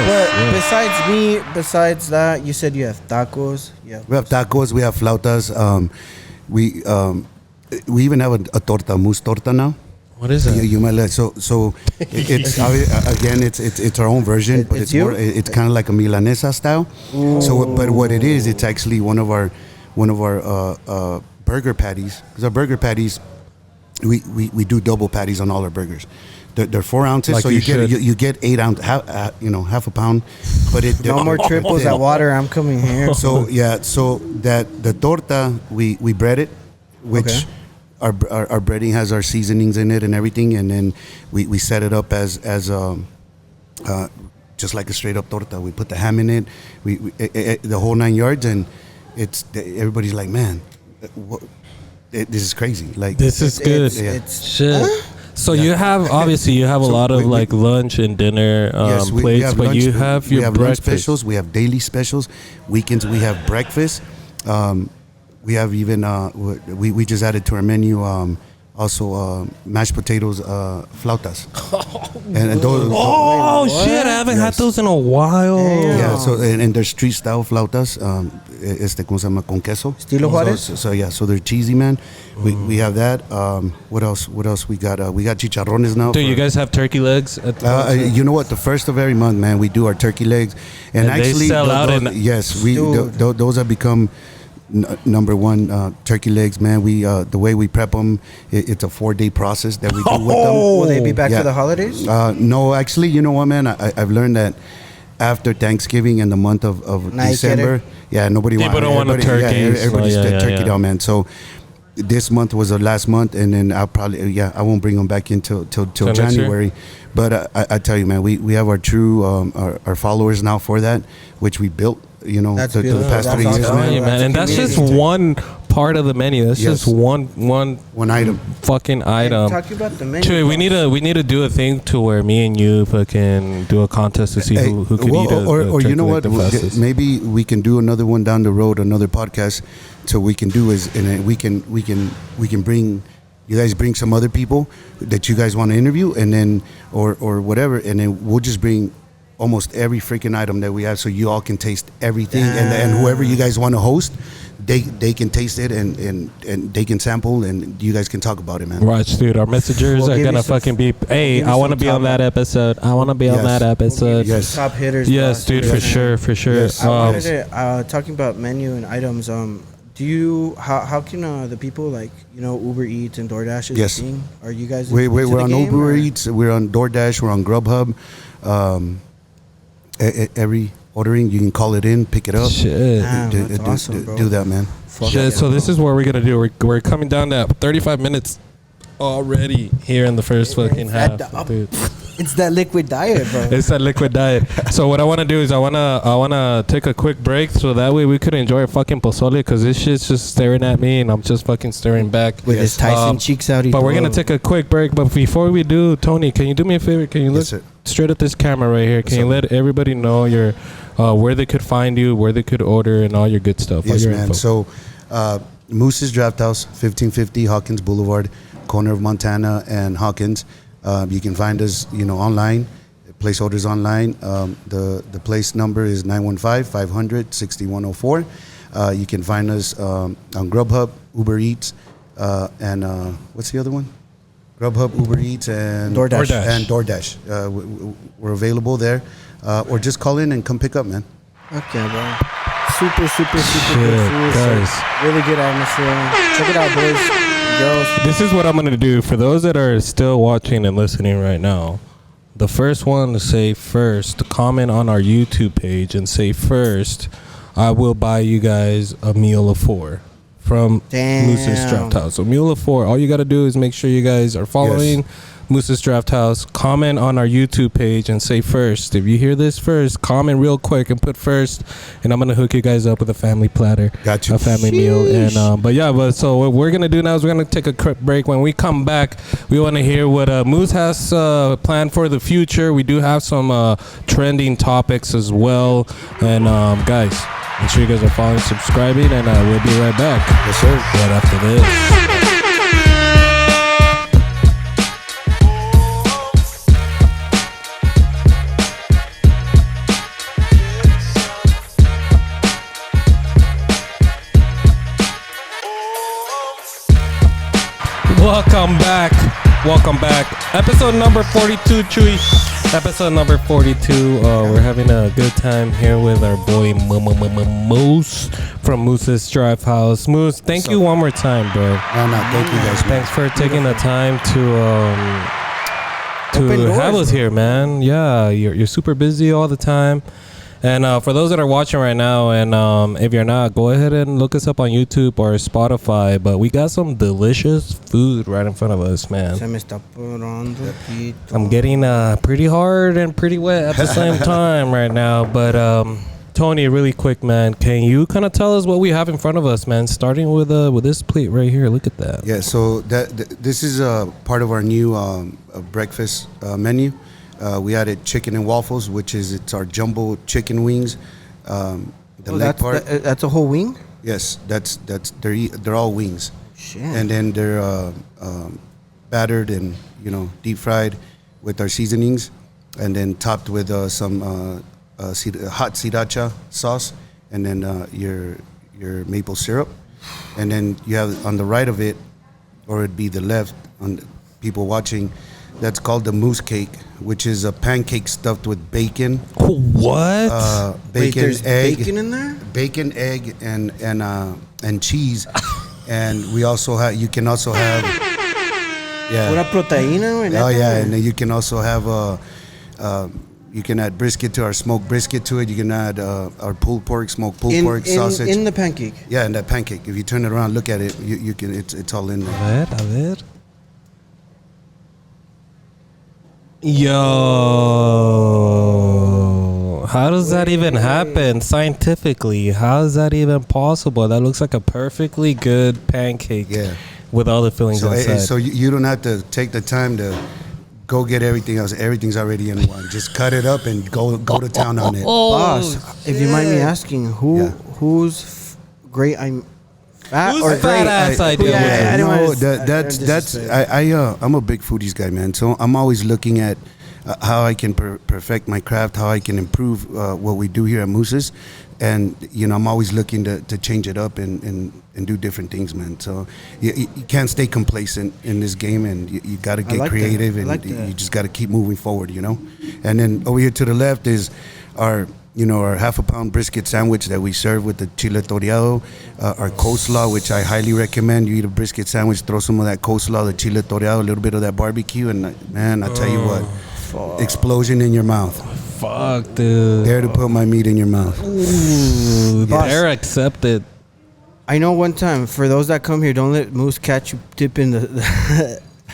But besides that, you said you have tacos. Yeah. We have tacos. We have flautas. We even have a torta, mousse torta now. What is it? You might let so it's again it's our own version, but it's more, it's kind of like a milanesa style. Ooh. So, but what it is, it's actually one of our burger patties. Because our burger patties, we do double patties on all our burgers. They're 4 ounces, like, so you get 8 ounce, half a pound. But no more triples at water. I'm coming here. So so that the torta we bread it, which. Okay. Our breading has our seasonings in it and everything, and then we set it up as just like a straight up torta. We put the ham in it, we the whole 9 yards, and everybody's like, man, this is crazy. Like, this is good. It's shit. Huh? So you have a lot of like lunch and dinner plates, but you have your breakfast. Lunch specials. We have daily specials. Weekends we have breakfast. We have even we just added to our menu also mashed potatoes, flautas. And those, shit! I haven't had those in a while. Damn. Yeah, so and they're street style flautas. ¿Cómo se llama? Con queso. Estilo Juárez. So they're cheesy, man. We have that. What else? We got? We got chicharrones now. Do you guys have turkey legs? You know what? The first of every month, man, we do our turkey legs, and actually, they sell out. Yes, those have become. Number one, turkey legs, man. We the way we prep them, it's a 4-day process that we do with them. Will they be back for the holidays? No, actually, you know what, man? I've learned that after Thanksgiving and the month of December, nobody don't want a turkey. Everybody's turkey down, man. So this month was the last month, and then I'll probably I won't bring them back till January. But I tell you, man, we have our true our followers now for that, which we built. You know, the past 3 years, man. And that's just one part of the menu. That's Yes. just one item. fucking item. Talking about the menu. Chewy, we need to do a thing to where me and you fucking do a contest to see who can eat a or you know what? turkey leg the fastest. Maybe we can do another one down the road, another podcast. So we can do is, and we can bring. You guys bring some other people that you guys want to interview, and then or whatever, and then we'll just bring almost every freaking item that we have, so you all can taste everything, and whoever you guys want to host, they can taste it and they can sample, and you guys can talk about it, man. Watch, dude. Our messengers are gonna fucking be. Hey, I want to be on that episode. I want to be on that episode. Yes. Top hitters. Yes, dude, for sure. Yes. I wanted to, talking about menu and items. Do you how can the people like Uber Eats and DoorDash is a thing? Are you guys? We're on Uber Eats. We're on DoorDash. We're on Grubhub. Every ordering, you can call it in, pick it up. Shit. That's awesome, bro. Do that, man. Shit. So this is what we're gonna do. We're coming down to 35 minutes already here in the first fucking half, dude. It's that liquid diet, bro. It's that liquid diet. So what I want to do is I wanna take a quick break so that way we could enjoy a fucking pozole, because this shit's just staring at me and I'm just fucking staring back with his Tyson cheeks out. But we're gonna take a quick break. But before we do, Tony, can you do me a favor? Can you look straight at this camera right here? Can you let everybody know your where they could find you, where they could order, and all your good stuff? Yes, man. Info. So Moose's Draft House, 1550 Hawkins Boulevard, corner of Montana and Hawkins. You can find us, online. Placeholders online. The place number is 915-500-6104. You can find us on Grubhub, Uber Eats, and what's the other one? Grubhub, Uber Eats, and DoorDash. We're available there, or just call in and come pick up, man. Okay, bro. Super good food, guys. Really good atmosphere. Check it out, boys. Girls. This is what I'm gonna do for those that are still watching and listening right now. The first one to say first, comment on our YouTube page and say first, I will buy you guys a meal of 4 from Moose's Draft House. A meal of 4. All you gotta do is make sure you guys are following Moose's Draft House. Comment on our YouTube page and say first. If you hear this first, comment real quick and put first, and I'm gonna hook you guys up with a family platter. Got you. A family meal. And so what we're gonna do now is we're gonna take a quick break. When we come back, we want to hear what Moose has planned for the future. We do have some trending topics as well. And guys, make sure you guys are following, subscribing, and we'll be right back. Yes, sir. Right after this. Welcome back. Episode number 42, Chewy. Episode number 42. We're having a good time here with our boy Moose from Moose's Draft House. Moose, thank you one more time, bro. No, thank you guys. Thanks for taking the time to have us here, man. Yeah, you're super busy all the time. And for those that are watching right now, and if you're not, go ahead and look us up on YouTube or Spotify. But we got some delicious food right in front of us, man. I'm getting pretty hard and pretty wet at the same time right now. But Tony, really quick, man, can you kind of tell us what we have in front of us, man? Starting with this plate right here. Look at that. Yeah. So this is part of our new breakfast menu. We added chicken and waffles, which it's our jumbo chicken wings. Leg part. That's a whole wing? Yes, they're all wings. Shit. And then they're battered and deep fried with our seasonings, and then topped with some hot sriracha sauce, and then your maple syrup, and then you have on the right of it, or it'd be the left on the people watching. That's called the moose cake, which is a pancake stuffed with bacon. What? Bacon, there's egg. Bacon in there? Bacon, egg, and cheese. And we also have. You can also have. Yeah. Pura proteína. Oh yeah, and then you can also have you can add brisket to our smoked brisket to it. You can add our pulled pork, smoked pulled pork sausage in the pancake. Yeah, in that pancake. If you turn it around, look at it. You can. It's all in there. A ver. Yo, How does that even happen scientifically? How is that even possible? That looks like a perfectly good pancake. Yeah. With all the fillings inside. So you don't have to take the time to go get everything else. Everything's already in one. Just cut it up and go to town on it. Boss, if you mind me asking, who's great? I'm fat Who's or fat great? ass idea? I don't No, wanna- that's I'm a big foodies guy, man. So I'm always looking at how I can perfect my craft, how I can improve what we do here at Moose's, and I'm always looking to change it up and do different things, man. So you can't stay complacent in this game, and you got to get creative, and you just got to keep moving forward, And then over here to the left is our half a pound brisket sandwich that we serve with the chile toreado, our coleslaw, which I highly recommend. You eat a brisket sandwich, throw some of that coleslaw, the chile toreado, a little bit of that barbecue, and man, I'll tell you what, explosion in your mouth. Fuck, dude. Dare to put my meat in your mouth. Ooh, they're accepted. I know one time, for those that come here, don't let Moose catch you dipping the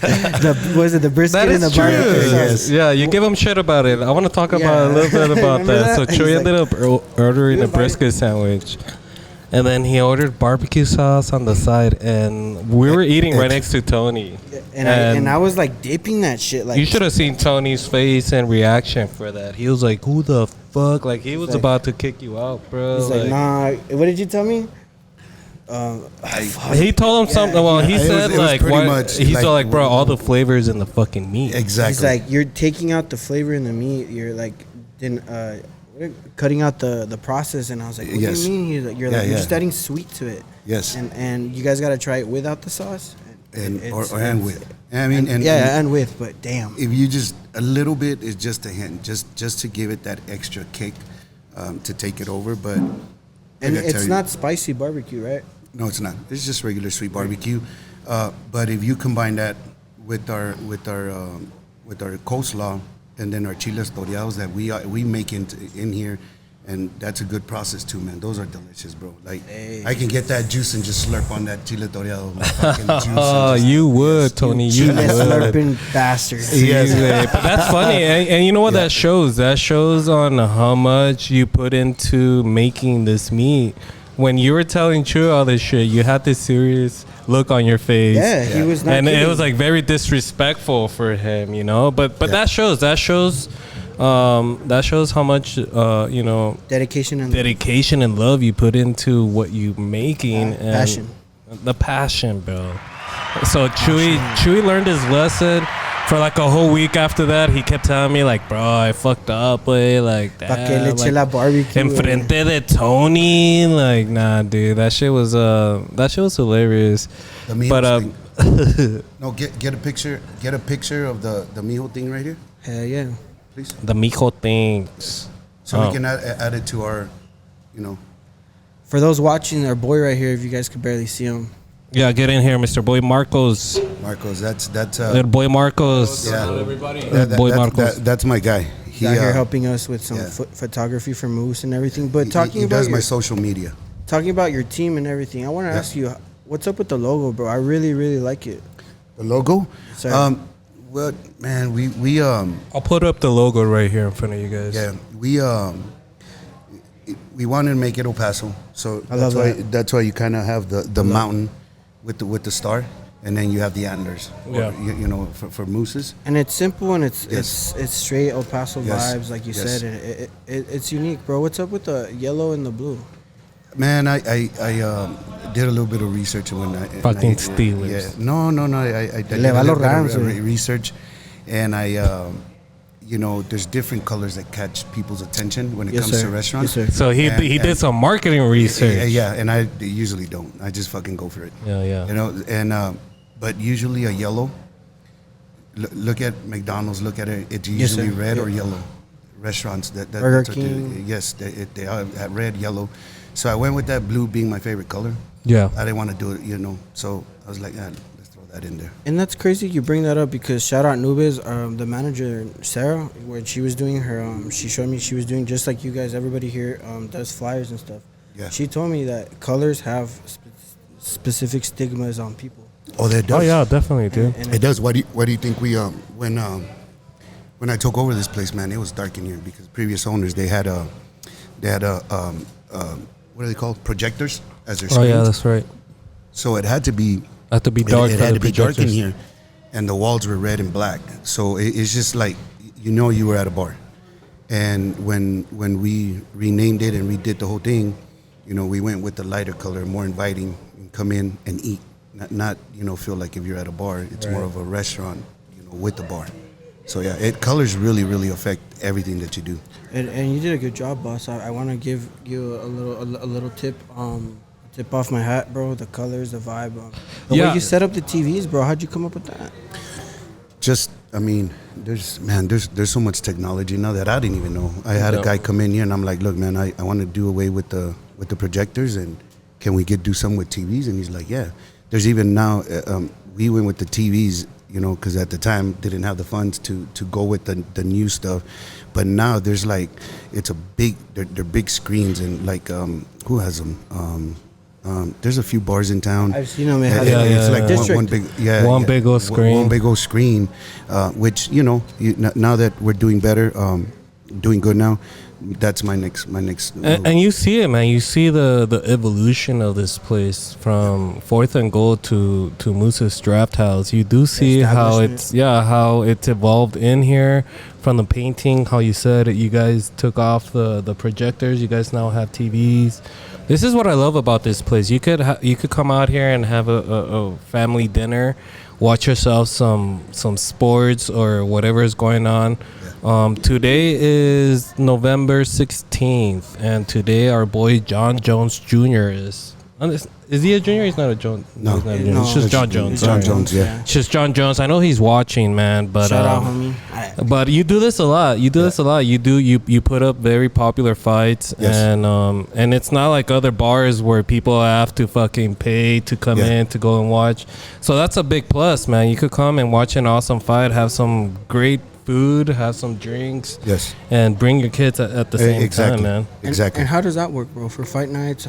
the brisket That in the is true. barbecue sauce. Yes. Yeah, you give him shit about it. I want to talk about a little bit about Remember that. So that? Chewy He's ended up ordering a brisket sandwich. And then he ordered barbecue sauce on the side, and we were eating right next to Tony. And I was like dipping that shit. Like You should have seen Tony's face and reaction for that. He was like, "Who the fuck?" Like he was like- about to kick you out, bro. He's like, nah. What did you tell me? He told him something. Well, he It was- said it was like, pretty what, much he's like- all like, bro, all the flavors in the fucking meat. Exactly. He's like, you're taking out the flavor in the meat. You're like, cutting out the process. And I was like, what Yes. do you mean? He's like, you're just adding sweet to it. Yes. And you guys gotta try it without the sauce. and It's- with. I mean, and with, but damn. if you just a little bit is just a hint, just to give it that extra kick, to take it over. But And I gotta tell it's you- not spicy barbecue, right? No, it's not. It's just regular sweet barbecue. But if you combine that with our coleslaw and then our chiles toreados that we make in here, and that's a good process too, man. Those are delicious, bro. Like I can get that juice and just slurp on that chile toreado. Fucking juice and Oh, just- you would, Tony. You Chile would. slurping bastards. Yes, but that's funny, and you know what that shows? That shows on how much you put into making this meat. When you were telling Chu all this shit, you had this serious look on your face. Yeah, he was not and it kidding. was like very disrespectful for him, But that shows how much Dedication and dedication and love you put into what you making and passion. the passion, bro. So Chewy learned his lesson. For like a whole week after that, he kept telling me like, bro, I fucked up, like Pa' que le eche la barbecue. enfrente de Tony, like, nah, dude, that shit was hilarious. The mijo But thing. No, get a picture. Get a picture of the mijo thing right here, Hell yeah. please, the mijo things. so Oh. we can add it to our, For those watching, our boy right here, if you guys could barely see him. Yeah, get in here, Mr. Boy Marcos. Marcos. That's El Boy Marcos. yeah. Boy Marcos. That's my guy. He's out here helping us with some Yeah. photography for Moose and everything. But He talking about does my social media. talking about your team and everything, I want to ask you, what's up with the logo, bro? I really, really like it. The logo. Sorry. Well, man, we I'll put up the logo right here in front of you guys. yeah, we wanted to make it El Paso, so I love that's why you kind of have the mountain with the star, and then you have the antlers. Yeah. For mooses. And it's simple and Yes. it's straight El Paso Yes. vibes, like you Yes. said. And it's unique, bro. What's up with the yellow and the blue? Man, I did a little bit of research when I Fucking Steelers. Yeah, no, I did Le a va little los bit Rams, of güey. research, and there's different colors that catch people's attention when it comes to restaurants. Yes, sir. So he And- did some marketing research. Yeah, and I usually don't. I just fucking go for it. Yeah. But usually a yellow. Look at McDonald's. Look at it. It's Yes, usually sir. red Yeah. or yellow. Restaurants Burger that's what King. yes, they are at red, yellow. So I went with that blue being my favorite color. Yeah. I didn't want to do it, So I was like, let's throw that in there. And that's crazy you bring that up because shout out Nubes, the manager Sarah, when she was doing her, she showed me she was doing just like you guys. Everybody here does flyers and stuff. Yeah. She told me that colors have specific stigmas on people. Oh, that does. Oh yeah, definitely, dude. And It does. What do you think we when when I took over this place, man, it was dark in here because previous owners they had a what are they called, projectors as their screens. Oh yeah, that's right. So it had to be dark. It had to be dark in here, and the walls were red and black. So it's just like you were at a bar. And when we renamed it and redid the whole thing, we went with the lighter color, more inviting, and come in and eat, not feel like if you're at a bar, it's more of a restaurant, with the bar. So yeah, colors really, really affect everything that you do. And you did a good job, boss. I want to give you a little tip. Tip off my hat, bro. The colors, the vibe. The way you set up the TVs, bro. How'd you come up with that? There's so much technology now that I didn't even know. I had a guy come in here and I'm like, look, man, I want to do away with the projectors, and can we do something with TVs? And he's like, yeah. There's even now, we went with the TVs, because at the time didn't have the funds to go with the new stuff. But now there's like, they're big screens, and like, who has them? There's a few bars in town. I've seen them. It's like one big old screen. One big old screen, which now that we're doing better, doing good now. That's my next. And you see it, man. You see the evolution of this place from 4th and Gold to Moose's Draft House. You do see how it's evolved in here. From the painting, how you said it, you guys took off the projectors. You guys now have TVs. This is what I love about this place. You could come out here and have a family dinner, watch yourself some sports or whatever is going on. Today is November 16th, and today our boy John Jones Jr. Is he a junior? He's not a Jones. No, he's not a junior. It's just John Jones. John Jones, yeah. It's just John Jones. I know he's watching, man. But shout out, homie. But you do this a lot. You put up very popular fights, and it's not like other bars where people have to fucking pay to come in to go and watch. So that's a big plus, man. You could come and watch an awesome fight, have some great food, have some drinks, and bring your kids at the same time, man. Exactly. And how does that work, bro? For fight nights,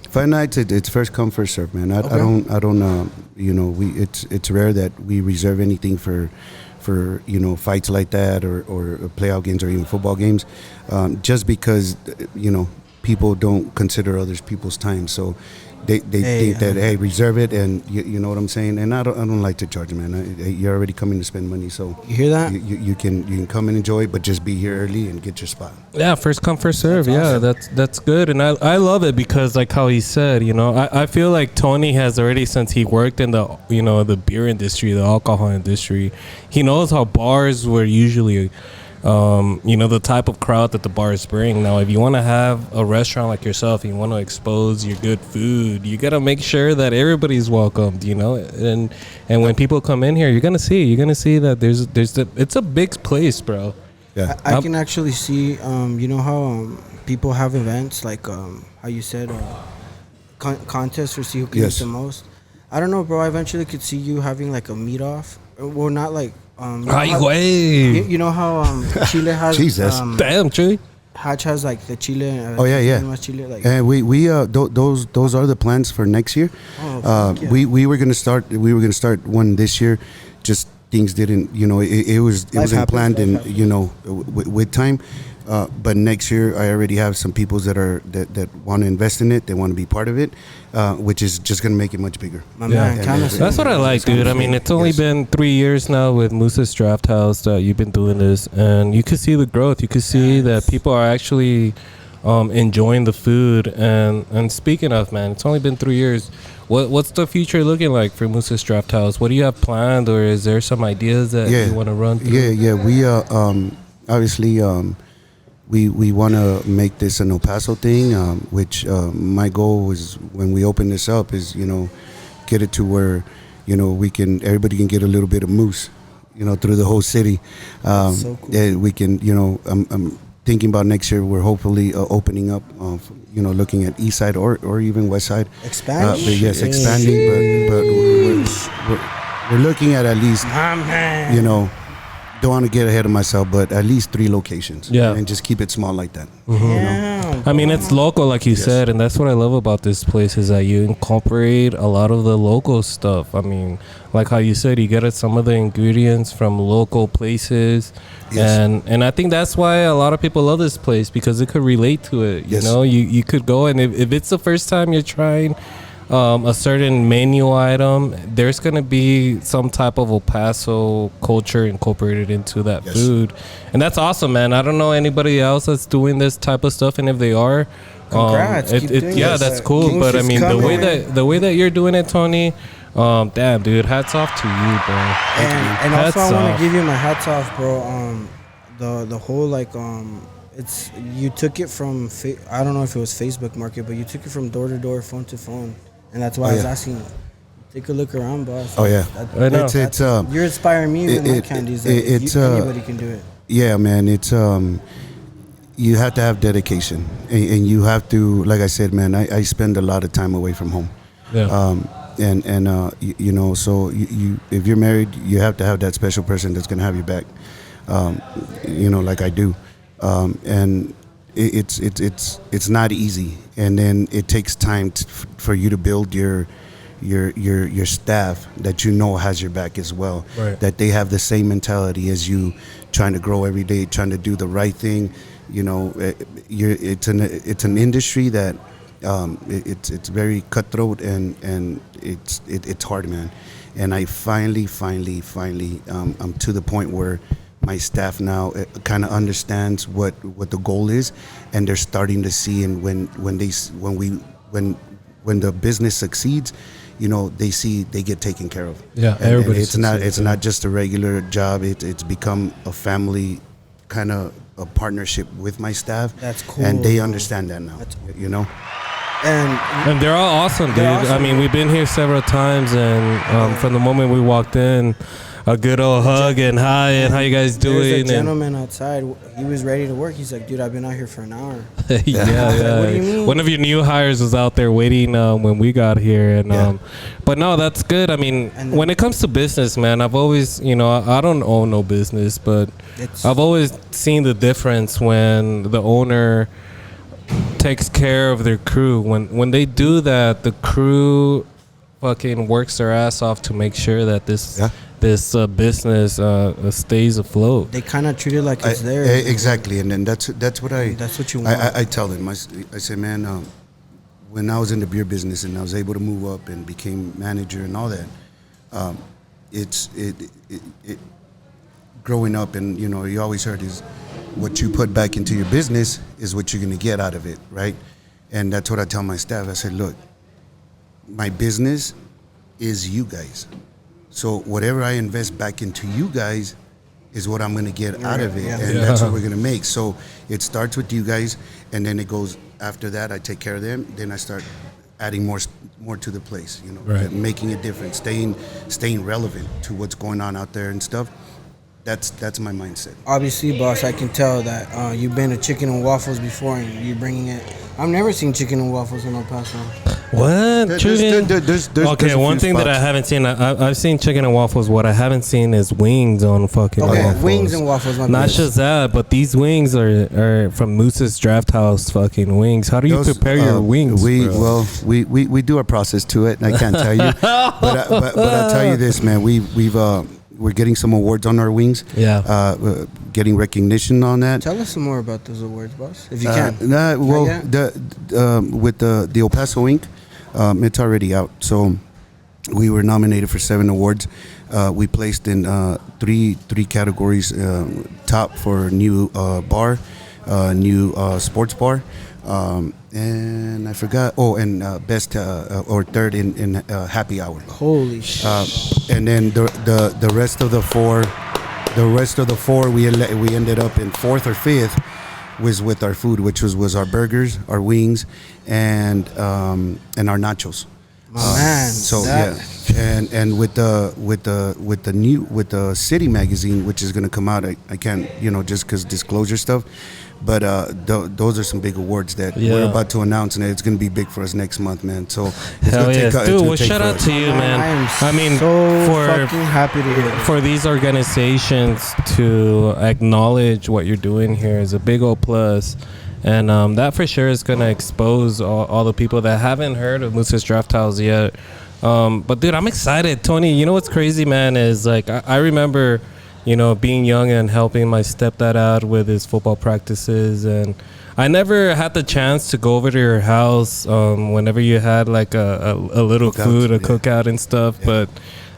fight nights, it's first come, first serve, man. I don't. It's rare that we reserve anything for fights like that or playoff games or even football games, just because people don't consider others people's time. So they think that, hey, reserve it, and you know what I'm saying. And I don't like to charge them, man. You're already coming to spend money, so you hear that? You can come and enjoy it, but just be here early and get your spot. Yeah, first come, first serve. That's awesome. That's good, and I love it because like how he said, I feel like Tony has already, since he worked in the the beer industry, the alcohol industry, he knows how bars were usually. The type of crowd that the bars bring. Now, if you want to have a restaurant like yourself, and you want to expose your good food, you got to make sure that everybody's welcomed, and when people come in here, you're gonna see that it's a big place, bro. Yeah, I can actually see, how people have events like how you said contests to see who can eat the most. I don't know, bro. I eventually could see you having like a meet off. Well, not like. You know how Chile has Jesus. Damn, Chile. Hatch has like the Chile. Chile, like. And we those are the plans for next year. We were gonna start one this year, just things didn't. It wasn't planned, and with time. But next year, I already have some people that want to invest in it. They want to be part of it, which is just going to make it much bigger. That's what I like, dude. I mean, it's only been 3 years now with Moose's Draft House that you've been doing this, and you can see the growth. You can see that people are actually enjoying the food. And speaking of, man, it's only been 3 years. What's the future looking like for Moose's Draft House? What do you have planned, or is there some ideas that you want to run through? Yeah. We obviously. We want to make this an El Paso thing, which my goal is when we open this up is, get it to where, everybody can get a little bit of moose, through the whole city. So cool. And we can, I'm thinking about next year, we're hopefully opening up, looking at east side or even west side. Expanding? Expanding, but we're looking at least, don't want to get ahead of myself, but at least 3 locations. Yeah. And just keep it small like that. Yeah. I mean, it's local, like you Yes. said, and that's what I love about this place is that you incorporate a lot of the local stuff. I mean, like how you said, you get some of the ingredients from local places, Yes. and I think that's why a lot of people love this place because it could relate to it. You Yes. know, you could go, and if it's the first time you're trying a certain menu item, there's gonna be some type of El Paso culture incorporated into that Yes. food, and that's awesome, man. I don't know anybody else that's doing this type of stuff, and if they are, Congrats, keep doing yeah, this. that's cool. Keep But I this mean, coming. the way that you're doing it, Tony, damn, dude, hats off to you, bro. And Hats also, I want off. to give you my hats off, bro. The whole it's you took it from I don't know if it was Facebook Market, but you took it from door to door, phone to phone, and that's why Oh, I was yeah. asking you. Take a look around, boss. Oh, yeah. I know. It's You're inspiring me with my it- candies. it- it's, Anybody can do it. yeah, man. It's you have to have dedication, and you have to, like I said, man. I spend a lot of time away from home. Yeah. You know, so you if you're married, you have to have that special person that's gonna have your back. You know, like I do, and it's not easy, and then it takes time for you to build your staff that you know has your back as well. Right. That they have the same mentality as you, trying to grow every day, trying to do the right thing. You know, it's an industry that it's very cutthroat and it's hard, man. And I finally I'm to the point where my staff now kind of understands what the goal is, and they're starting to see. And when the business succeeds, you know, they see they get taken care of. Yeah, and everybody it's succeeds, not just a regular job. It's become a family kind of a partnership with my staff. That's cool, and they bro. understand that now. That's You know. And And they're all awesome, dude. They're awesome. I mean, we've been here several times, and from the moment we walked in, a good old hug and hi, and how you guys there was a doing? And gentleman outside. He was ready to work. He's like, dude, I've been out here for an hour. yeah. What do you mean? One of your new hires was out there waiting when we got here, and Yeah. but no, that's good. I mean, And then- when it comes to business, man, I've always, I don't own no business, but It's- I've always seen the difference when the owner takes care of their crew. When they do that, the crew fucking works their ass off to make sure that this Yeah. business stays afloat. They kind of treat it like it's theirs. Exactly, and then that's what That's what you want. I tell them. I say, man, when I was in the beer business and I was able to move up and became manager and all that, it growing up, and you always heard is what you put back into your business is what you're gonna get out of it, right? And that's what I tell my staff. I said, look, my business is you guys. So whatever I invest back into you guys is what I'm going to get out of it. Yeah. And that's what we're going to make. So it starts with you guys, and then it goes after that. I take care of them. Then I start adding more to the place, Right. making a difference, staying relevant to what's going on out there and stuff. That's my mindset. Obviously, boss, I can tell that you've been to Chicken and Waffles before, and you're bringing it. I've never seen Chicken and Waffles in El Paso. What? There's Okay, a one few thing that I spots. haven't seen, I've seen chicken and waffles. What I haven't seen is wings on fucking Okay, waffles. wings and waffles. My Not bad. just that, but these wings are from Moose's Draft House fucking wings. How do you Those, prepare your wings, bro? We do a process to it. I can't tell you, but I'll tell you this, man. We're getting some awards on our wings. Yeah. Getting recognition on that. Tell us some more about those awards, boss, if you can. Well, I with the El Paso Ink, it's already out. So we were nominated for 7 awards. We placed in three categories: top for new bar, new sports bar, and I forgot. Oh, and best or third in happy hour. Holy shit. And then the rest of the four. The rest of the 4, we ended up in 4th or 5th, was with our food, which was our burgers, our wings, and our nachos. My man. So that- yeah, and with the City magazine, which is gonna come out, I can't, just because disclosure stuff. But those are some big awards that we're about to announce, and it's going to be big for us next month, man. So hell yes, dude. Well, shout out to you, man. I mean, so fucking happy to hear this. For these organizations to acknowledge what you're doing here is a big old plus. And that for sure is going to expose all the people that haven't heard of Moose's Drafthouse yet. But dude, I'm excited. Tony, you know what's crazy, man, is like I remember, being young and helping my stepdad out with his football practices. And I never had the chance to go over to your house whenever you had like a little food, a cookout and stuff. Yeah. But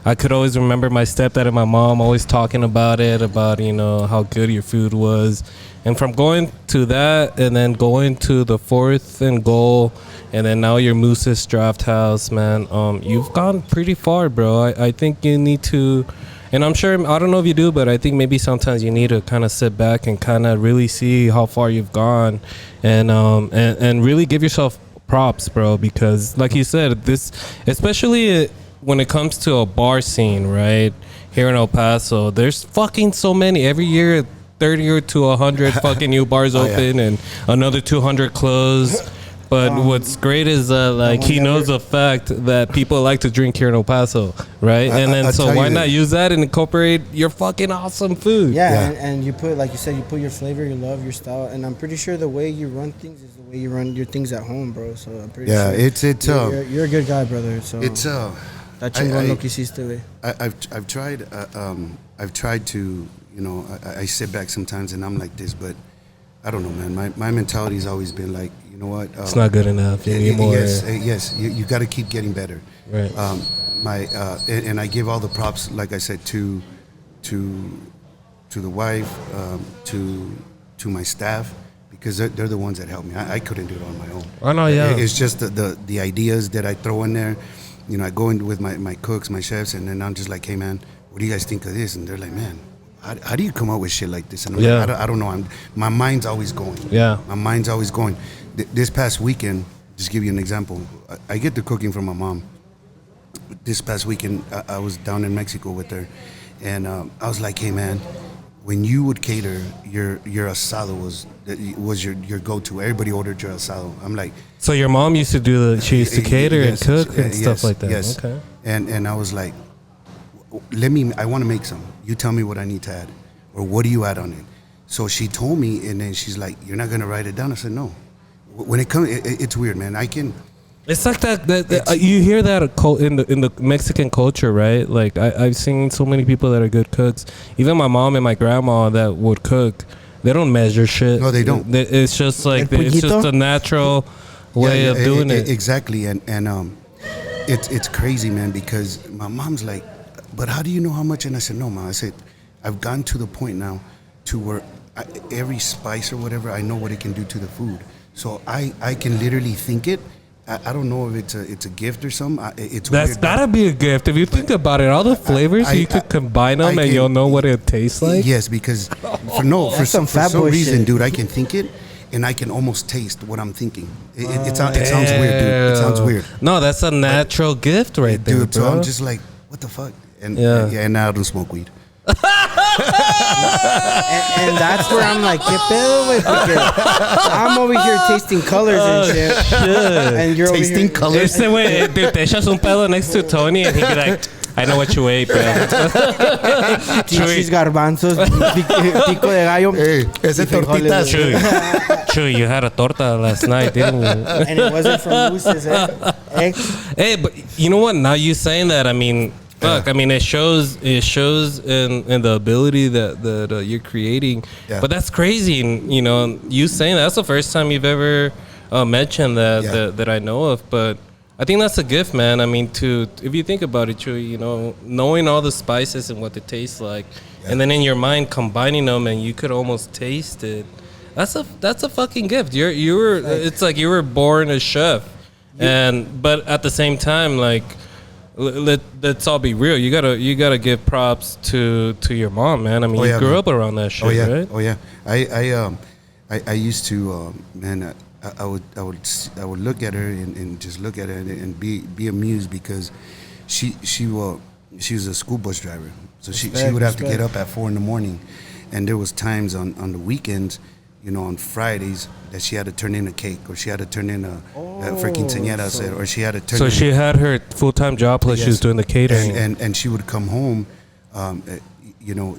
I could always remember my stepdad and my mom always talking about it, about, how good your food was. And from going to that and then going to the 4th and goal, and then now your Moose's Drafthouse, man, you've gone pretty far, bro. I think you need to, and I'm sure, I don't know if you do, but I think maybe sometimes you need to kind of sit back and kind of really see how far you've gone, and really give yourself props, bro, because like you said, this, especially when it comes to a bar scene, right, here in El Paso, there's fucking so many every year. 30 or to 100 fucking new bars open, and another 200 close. But what's great is like he knows the fact that people like to drink here in El Paso, right? And then so why not use that and incorporate your fucking awesome food? Yeah. And you put, like you said, you put your flavor, your love, your style, and I'm pretty sure the way you run things is the way you run your things at home, bro. So I'm pretty sure you're a good guy, brother. So it's I've tried to, I sit back sometimes and I'm like this, but I don't know, man. My mentality's always been like, you know what? It's not good enough. You need more. Yes. You got to keep getting better. Right. And I give all the props, like I said, to the wife, to my staff, because they're the ones that help me. I couldn't do it on my own. I know, yeah. It's just the ideas that I throw in there. I go in with my cooks, my chefs, and then I'm just like, hey, man, what do you guys think of this? And they're like, man, how do you come up with shit like this? And I'm like, I don't know. My mind's always going. Yeah. My mind's always going. This past weekend, just give you an example, I get the cooking from my mom. This past weekend, I was down in Mexico with her, and I was like, hey, man, when you would cater, your asado was your go-to. Everybody ordered your asado. I'm like, so your mom used to she used to cater and cook and stuff like that. Yes. Okay. And I was like, I want to make some. You tell me what I need to add, or what do you add on it? So she told me, and then she's like, you're not gonna write it down. I said, no. When it comes, it's weird, man. It's like that you hear that in the Mexican culture, right? Like I've seen so many people that are good cooks. Even my mom and my grandma that would cook, they don't measure shit. No, they don't. It's just like it's just a natural way of doing it. Exactly, and it's crazy, man. Because my mom's like, but how do you know how much? And I said, no, Mom. I said, I've gotten to the point now to where every spice or whatever, I know what it can do to the food. So I can literally think it. I don't know if it's a gift or something. That's weird, gotta be a gift. If you think about it, all the flavors you could combine them and you'll know what it tastes like. Yes, because for some reason, dude, I can think it and I can almost taste what I'm thinking. It sounds weird, dude. It sounds weird. No, that's a natural gift right there, dude. Bro. So I'm just like, what the fuck? And and now I don't smoke weed. and that's where I'm like, ¿qué pedo, güey? I'm over here tasting colors and shit. And you're tasting over here colors. Este güey, dude, te echas un pedo next to Tony and he'd be like, I know what you ate, bro. Cheese garbanzos, pico de gallo. Hey, ese tortitas. Chuy, you had a torta last night, didn't you? And it wasn't from Moose's, eh? Hey, but you know what? Now you saying that, I mean, fuck. I mean, it shows in the ability that you're creating. Yeah. But that's crazy. And, you saying that's the first time you've ever mentioned that I know of. But I think that's a gift, man. I mean, if you think about it, Chuy, knowing all the spices and what they taste like, and then in your mind combining them, and you could almost taste it. That's a fucking gift. It's like you were born a chef, but at the same time, like. Let's all be real. You gotta give props to your mom, man. I mean, you grew up around that shit, right? Oh yeah. I used to, man. I would look at her and just look at her and be amused because she was a school bus driver, so she Respect, would have to respect. get up at 4 a.m, and there was times on the weekends, on Fridays, that she had to turn in a cake, or she had to turn in a freaking quinceañera, or she had to turn. So in she had her full-time job plus she was Yes. doing the catering. and she would come home.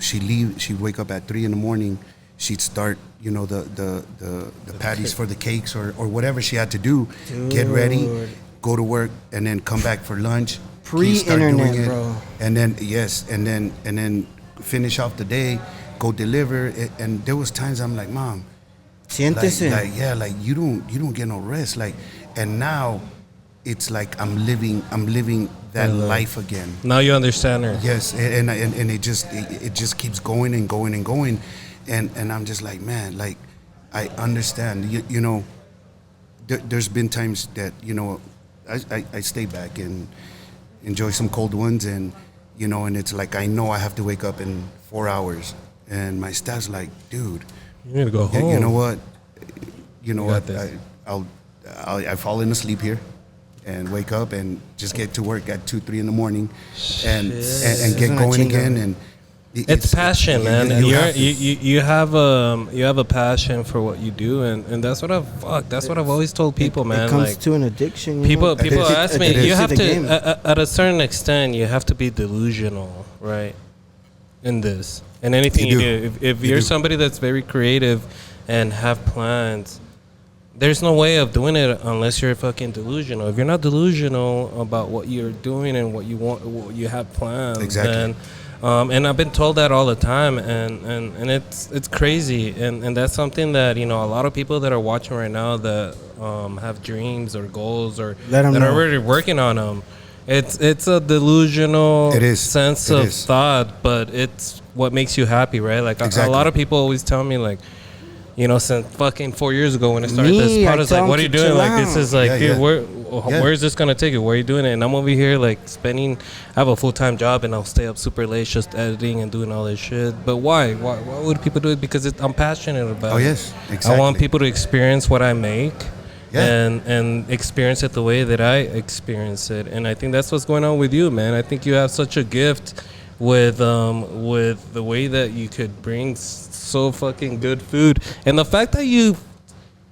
She'd wake up at 3 a.m. She'd start, the patties for the cakes or whatever she had to do. Get ready, Dude. go to work, and then come back for lunch. Pre-internet, Start doing it, bro. And then finish off the day, go deliver. And there was times I'm like, Mom, Siéntese. like you don't get no rest. And now it's like I'm living that life again. Now you understand her. Yes, and it just keeps going and going and going, and I'm just like, man, like I understand. There's been times that I stay back and enjoy some cold ones, and and it's like I know I have to wake up in 4 hours, and my staff's like, dude, You need to go home. you know what, got what, this. I fall in asleep here. And wake up and just get to work at 2-3 in the morning, and get Isn't that going chingo? again. And It's passion, man. And have to. you have a passion for what you do, and that's what I've always told people, man. It comes Like to an addiction. you people know? ask me, it is. you have It's a to game. at a certain extent, you have to be delusional, right? In this and anything you You do. do. If You you're do. somebody that's very creative and have plans, there's no way of doing it unless you're fucking delusional. If you're not delusional about what you're doing and what you want, what you have planned, Exactly. then, and I've been told that all the time, and it's crazy, and that's something that a lot of people that are watching right now that have dreams or goals or Let 'em that are know. already working on them. It's a delusional It is. sense It of is. thought, but it's what makes you happy, right? Like a Exactly. lot of people always tell me like. Since fucking 4 years ago when I started Me, this pod, I it's like, tell what are you them to doing? chill Like, this out. is like, Yeah, dude, yeah. where is this gonna take you? Where are you doing it? And I'm over here like I have a full-time job and I'll stay up super late just editing and doing all this shit. But why? Why would people do it? Because I'm passionate about Oh, it. yes, I exactly. want people to experience what I make. Yeah. And experience it the way that I experience it, and I think that's what's going on with you, man. I think you have such a gift with the way that you could bring so fucking good food, and the fact that you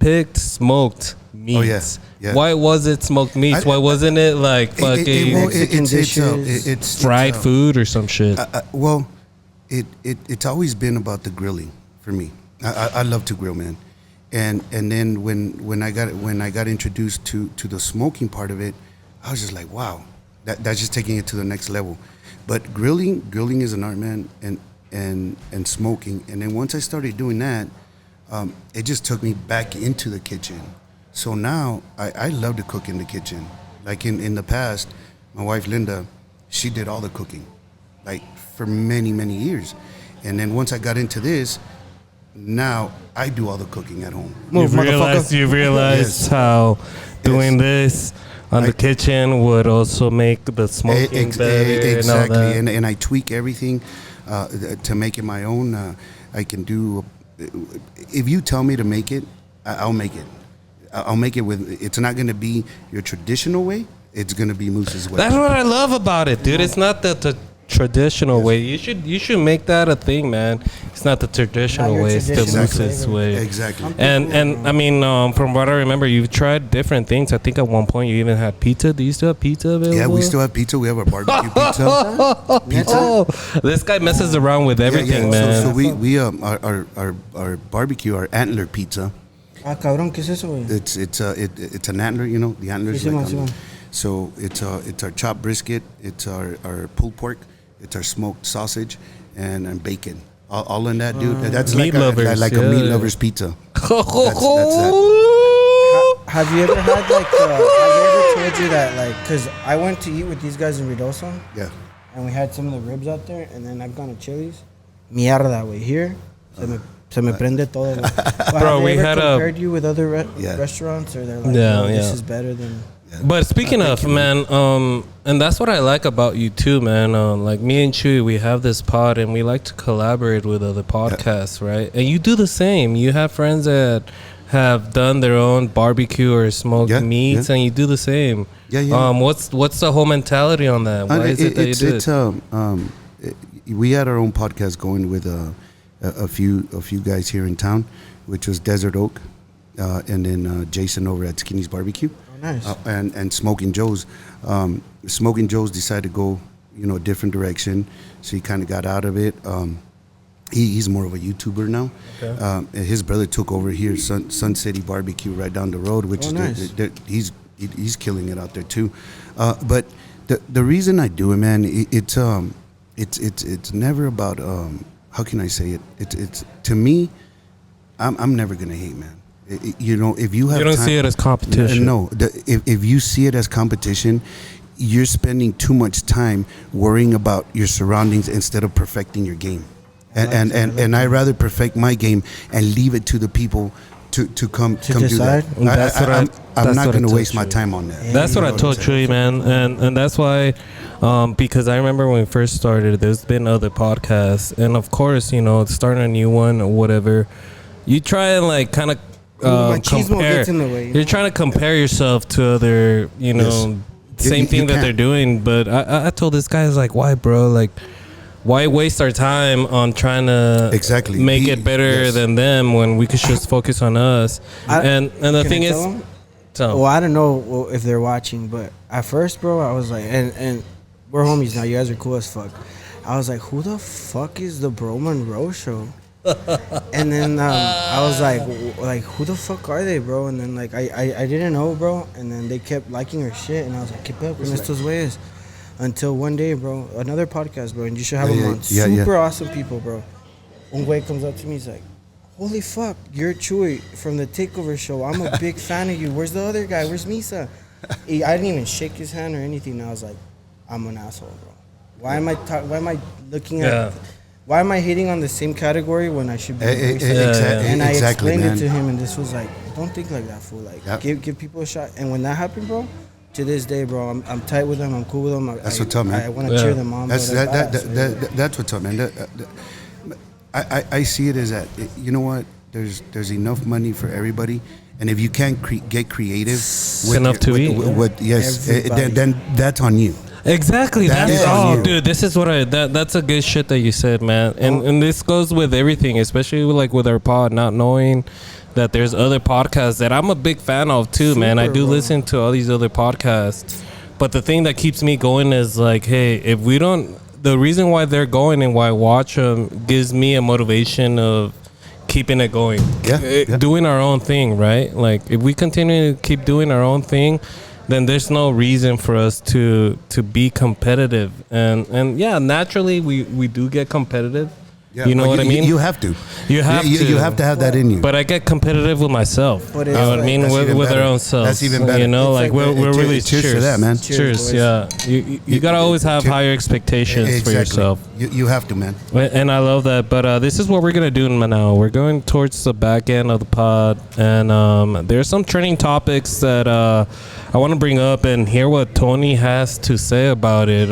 picked smoked meats. Oh, yeah, yeah. Why was it smoked meats? Why wasn't it like fucking It's fried food or some shit? Well, it's always been about the grilling for me. I love to grill, man. And then when I got introduced to the smoking part of it, I was just like, wow, that's just taking it to the next level. But grilling is an art, man, and smoking. And then once I started doing that, it just took me back into the kitchen. So now I love to cook in the kitchen. Like in the past, my wife Linda, she did all the cooking, like for many, many years. And then once I got into this, now I do all the cooking at home. You've realized Yes. how doing this on I- the kitchen would also make the smoking better and all Exactly, that. and I tweak everything to make it my own. I can do. If you tell me to make it, I'll make it. I'll make it with. It's not going to be your traditional way. It's going to be Moose's way. That's what I love about it, dude. It's not the traditional way. You should make that a thing, man. It's not the traditional Not your way. It's the traditional Moose's flavor. way. Exactly. And I mean, from what I remember, you've tried different things. I think at one point you even had pizza. Do you still have pizza available? Yeah, we still have pizza. We have our barbecue pizza. Oh, this guy messes around with everything, man. So we our barbecue, our antler pizza. Ah, cabrón, ¿qué es eso, güey? It's an antler, the antlers. Sí, Simón, Simón. So it's our chopped brisket, it's our pulled pork, it's our smoked sausage, and bacon. All in that, dude. That's Meat like lovers, a yeah. meat lovers pizza. That's Have you ever had like? Have they ever told you that like? Cause I went to eat with these guys in Ruidoso, Yeah. and we had some of the ribs out there, and then I've gone to Chili's. Mierda, güey. Here, se me prende todo. Güey. But Bro, have they we ever had a- compared you with other Yeah. restaurants, or they're like, Yeah, oh, this yeah. is better than. But speaking of, man, and that's what I like about you too, man. Like me and Chewy, we have this pod and we like to collaborate with other podcasts, right? And you do the same. You have friends that have done their own barbecue or smoked meats, and you do the same. Yeah. What's the whole mentality on that? Why is it that you do it? We had our own podcast going with a few guys here in town, which was Desert Oak, and then Jason over at Skinny's Barbecue. Oh, nice. And Smoking Joe's. Smoking Joe's decided to go, a different direction, so he kind of got out of it. He's more of a YouTuber now. Okay. His brother took over here, Sun City Barbecue, right down the road, which nice. He's killing it out there too. But the reason I do it, man, it's never about how can I say it? It's to me, I'm never gonna hate, man. If you have, you don't see it as competition. No, if you see it as competition, you're spending too much time worrying about your surroundings instead of perfecting your game. And I rather perfect my game and leave it to the people to come decide? Do that. I'm not going to waste my time on that. That's what I told Chewy, man, and that's why, because I remember when we first started, there's been other podcasts, and of course, starting a new one or whatever, you try and like kind of compare. You're trying to compare yourself to other, same thing that they're doing. But I told this guy, I was like, why, bro? Like, why waste our time on trying to make it better than them when we could just focus on us? And the thing is, well, I don't know if they're watching, but at first, bro, I was like, and we're homies now. You guys are cool as fuck. I was like, who the fuck is the Bro Monroe Show? And then I was like, who the fuck are they, bro? And then like I didn't know, bro. And then they kept liking her shit, and I was like, keep up con estos güeyes. Until one day, bro, another podcast, bro, and you should have them on. Super awesome people, bro. Un güey comes up to me, he's like, holy fuck, you're Chewy from the Takeover Show. I'm a big fan of you. Where's the other guy? Where's Misa? I didn't even shake his hand or anything. And I was like, I'm an asshole, bro. Why am I looking at? Why am I hitting on the same category when I should be? And I explained it to him, and this was like, don't think like that, fool. Like, give people a shot. And when that happened, bro, to this day, bro, I'm tight with them. I'm cool with them. That's what's up, man. I want to cheer them on. That's what's up, man. I see it as that. You know what? There's enough money for everybody, and if you can't get creative, enough to eat. Then that's on you. Exactly. Dude, this is what that's a good shit that you said, man. And this goes with everything, especially with our pod, not knowing that there's other podcasts that I'm a big fan of too, man. I do listen to all these other podcasts. But the thing that keeps me going is like, hey, if we don't, the reason why they're going and why I watch them gives me a motivation of keeping it going. Doing our own thing, right? Like if we continue to keep doing our own thing, then there's no reason for us to be competitive. And yeah, naturally we do get competitive. Yeah. You know what I mean? You have to. You have to have that in you. But I get competitive with myself. You know what I mean? With our own selves. That's even better. We're really cheers for that, man. Cheers, yeah. You gotta always have higher expectations for yourself. You have to, man. And I love that. But this is what we're gonna do now. We're going towards the back end of the pod, and there's some trending topics that I want to bring up and hear what Tony has to say about it.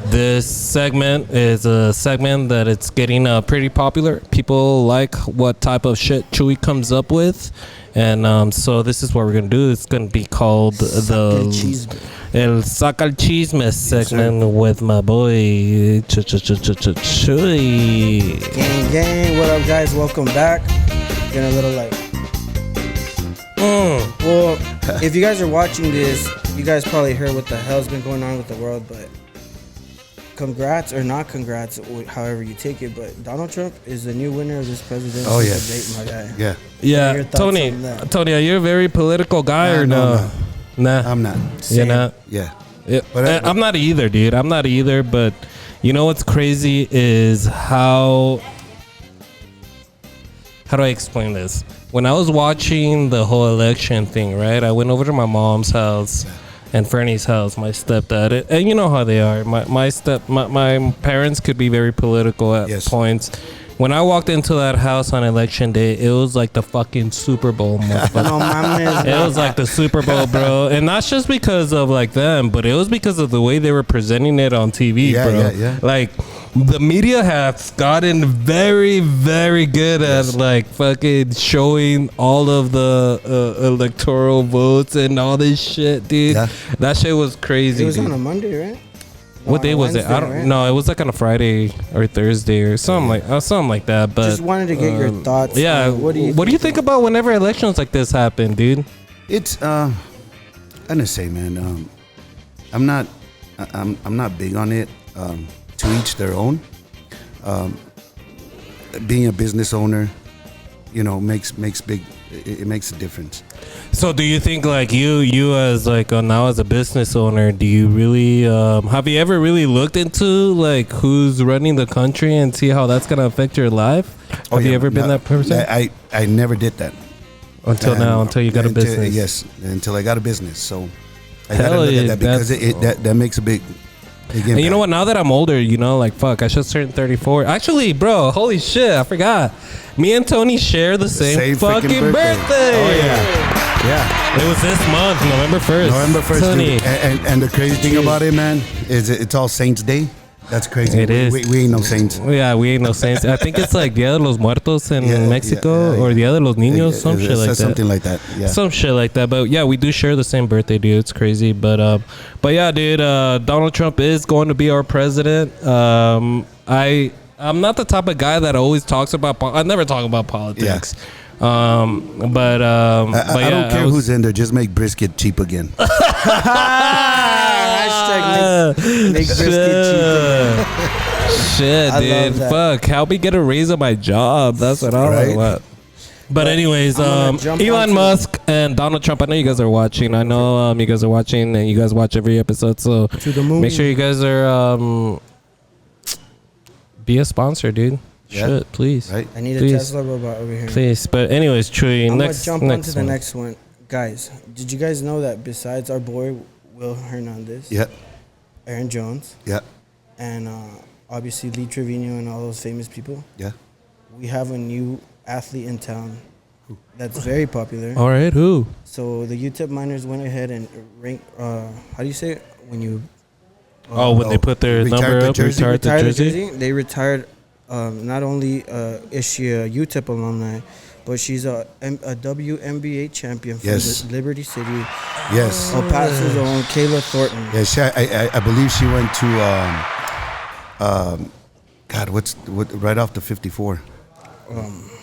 This segment is a segment that it's getting pretty popular. People like what type of shit Chewy comes up with. And so this is what we're going to do. It's going to be called El Saca el Chisme segment with my boy Chewy. Gang, what up, guys? Welcome back. Getting a little like... Well, if you guys are watching this, you guys probably heard what the hell's been going on with the world, but... Congrats or not congrats, however you take it, but Donald Trump is the new winner of this presidential debate, my guy. Yeah. Tony, are you a very political guy or no? Nah. I'm not. You're not? Yeah. But I'm not either, dude. I'm not either, but you know what's crazy is how do I explain this? When I was watching the whole election thing, right, I went over to my mom's house and Fernie's house, my stepdad, and you know how they are. My parents could be very political at points, When I walked into that house on election day, it was like the fucking Super Bowl, motherfucker. No mames. It was like the Super Bowl, bro. And not just because of like them, but it was because of the way they were presenting it on TV, bro. Yeah. Like, the media has gotten very, very good at like fucking showing all of the electoral votes and all this shit, dude. Yeah. That shit was crazy. It was dude. on a Monday, right? What day was it? I don't know. It was like on a Friday or Thursday or something like that. But Just wanted to get your thoughts. Yeah. What do you think about whenever elections like this happen, dude? It's I'm gonna say, man, I'm not big on it. To each their own. Being a business owner, makes big. It makes a difference. So, do you think like you as like now as a business owner, do you really have you ever really looked into like who's running the country and see how that's gonna affect your life? Have you ever been that person? I never did that until now, until you got a business. Yes, until I got a business. So I Hell gotta look yeah, at that because that makes a big impact. And you know what? Now that I'm older, like, fuck, I should turn 34. Actually, bro, holy shit, I forgot. Me and Tony share the same fucking birthday. Oh yeah. It was this month, November 1st. November 1st, Tony. dude. And the crazy thing about it, man, is it's all Saints Day. That's crazy. It is. We ain't no saints. Yeah, we ain't no saints. I think it's like Dia de los Muertos in Mexico or Dia de los Niños, some shit like that. Something like that. Yeah. Some shit like that. But yeah, we do share the same birthday, dude. It's crazy. But yeah, dude, Donald Trump is going to be our president. I'm not the type of guy that always talks about. I never talk about politics. Yeah. But I don't care who's in there. Just make brisket cheap again. Hashtag make brisket cheap. Shit, I dude. Fuck. Help me get a raise on my job. That's what I want. But anyways, Elon Musk and Donald Trump. I know you guys are watching. I know you guys are watching, and you guys watch every episode. So make sure you guys are be a sponsor, dude. Yeah. Shit, please. Right. I need a Tesla robot over here. Please. But anyways, Chewy, I'm next. gonna jump on to the one. next one, guys. Did you guys know that besides our boy Will Hernandez, Yeah. Aaron Jones, Yeah. and obviously Lee Trevino and all those famous people, Yeah. we have a new athlete in town that's very popular. All right, who? So the UTEP miners went ahead and ranked. How do you say it when you? When they put their number up, retired the jersey. They retired. Not only is she a UTEP alumni, but she's a WNBA champion from the Liberty City. Yes. El Paso's own Kayla Thornton. Yeah, I believe she went to God, right off the 54.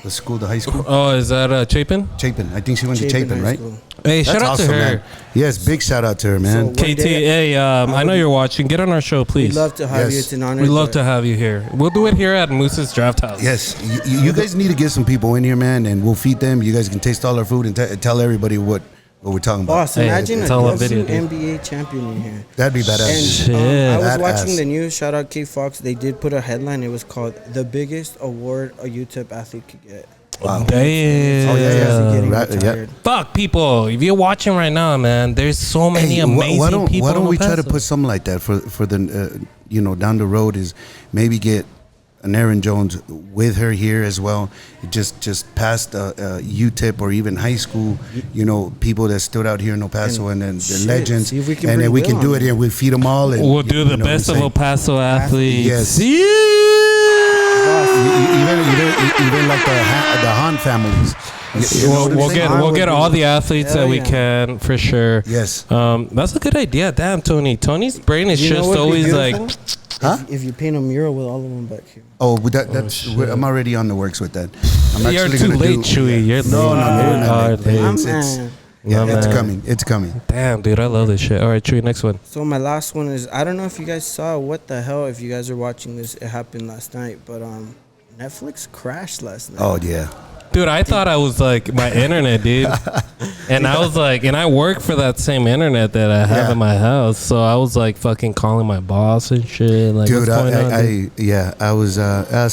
The school, the high school. Oh, is that Chapin? Chapin. I think she went to Chapin, right? School. Hey, shout out awesome, to her. man. Yes, big shout out to her, man. So KT, hey, I know you're watching. Get on our show, please. We'd love to have you. It's an honor. We'd love to have you here. We'll do it here at Moose's Draft House. Yes, you guys need to get some people in here, man, and we'll feed them. You guys can taste all our food and tell everybody what we're talking about. Boss, imagine a video, NBA champion in here. That'd be badass. And I was Badass. watching the news. Shout out K Fox. They did put a headline. It was called "The Biggest Award a UTEP Athlete Could Get." Wow. Damn. Oh, yeah. Getting Right, retired. Fuck, people. If you're watching right now, man, there's so many amazing people. Why don't in we El try to Paso. put something like that for the down the road, is maybe get an Aaron Jones with her here as well, just past UTEP or even high school, people that stood out here in El Paso and then the legends, see if we can and then bring we can Will do on it here. We'll feed them all. And, We'll do the best of El Paso athletes. Yes. Yeah. Even like the Han families. We'll get all the athletes that we yeah. can for sure. Yes. That's a good idea. Damn, Tony. Tony's brain is You know just what'd be always like. beautiful? Huh? If you paint a mural with all of them back here. Oh, that's I'm already on the works with that. I'm You're actually too gonna late, Chewy. You're No, late. late. No, It's man. coming. It's coming. Damn, dude, I love this shit. All right, Chewy, next one. So my last one is, I don't know if you guys saw what the hell, if you guys are watching this, it happened last night, but Netflix crashed last night. Oh yeah. Dude, I thought I was like my internet, dude. And I was like, and I work for that same internet that I have in my house. So I was like fucking calling my boss and shit. Like, Dude, what's going on, dude? I was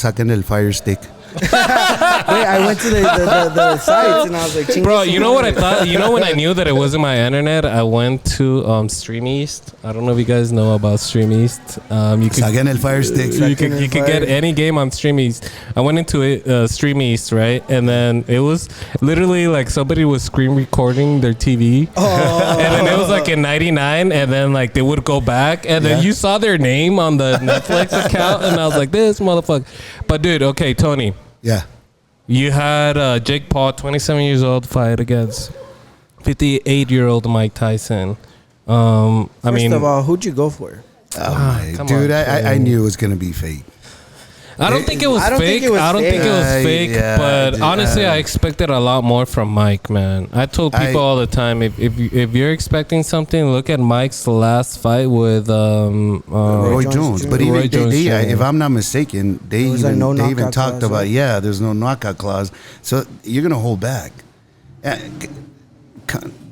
sacking el fire stick. I went to the sites and I was like, Bro, you know what I thought? You know when I knew that it wasn't my internet, I went to Stream East. I don't know if you guys know about Stream East. You could Saquen el Fire Stick. you could get any game on Stream East. I went into it, Stream East, right? And then it was literally like somebody was screen recording their TV. Oh. And then it was like in 99, and then like they would go back, and then you saw their name on the Netflix account, and I was like, this motherfucker. But dude, okay, Tony. Yeah. You had Jake Paul, 27 years old, fight against 58-year-old Mike Tyson. First of all, who'd you go for? Dude, I knew it was going to be fake. I don't think it was fake. I don't think it was fake. But honestly, I expected a lot more from Mike, man. I told people all the time, if you're expecting something, look at Mike's last fight with Roy Jones. But even if I'm not mistaken, they even talked about there's no knockout clause. So you're gonna hold back.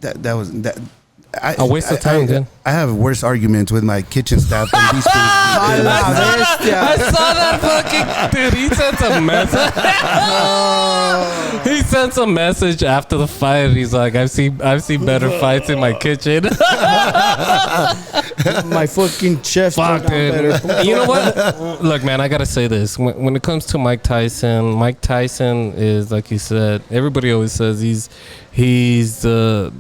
That was that. A waste of time, dude. I have worse arguments with my kitchen staff than these people. I saw that fucking dude. He sent a message. He sent a message after the fight. He's like, I've seen better fights in my kitchen. My fucking chef. Fuck, dude. You know what? Look, man, I gotta say this. When it comes to Mike Tyson is, like you said, everybody always says he's the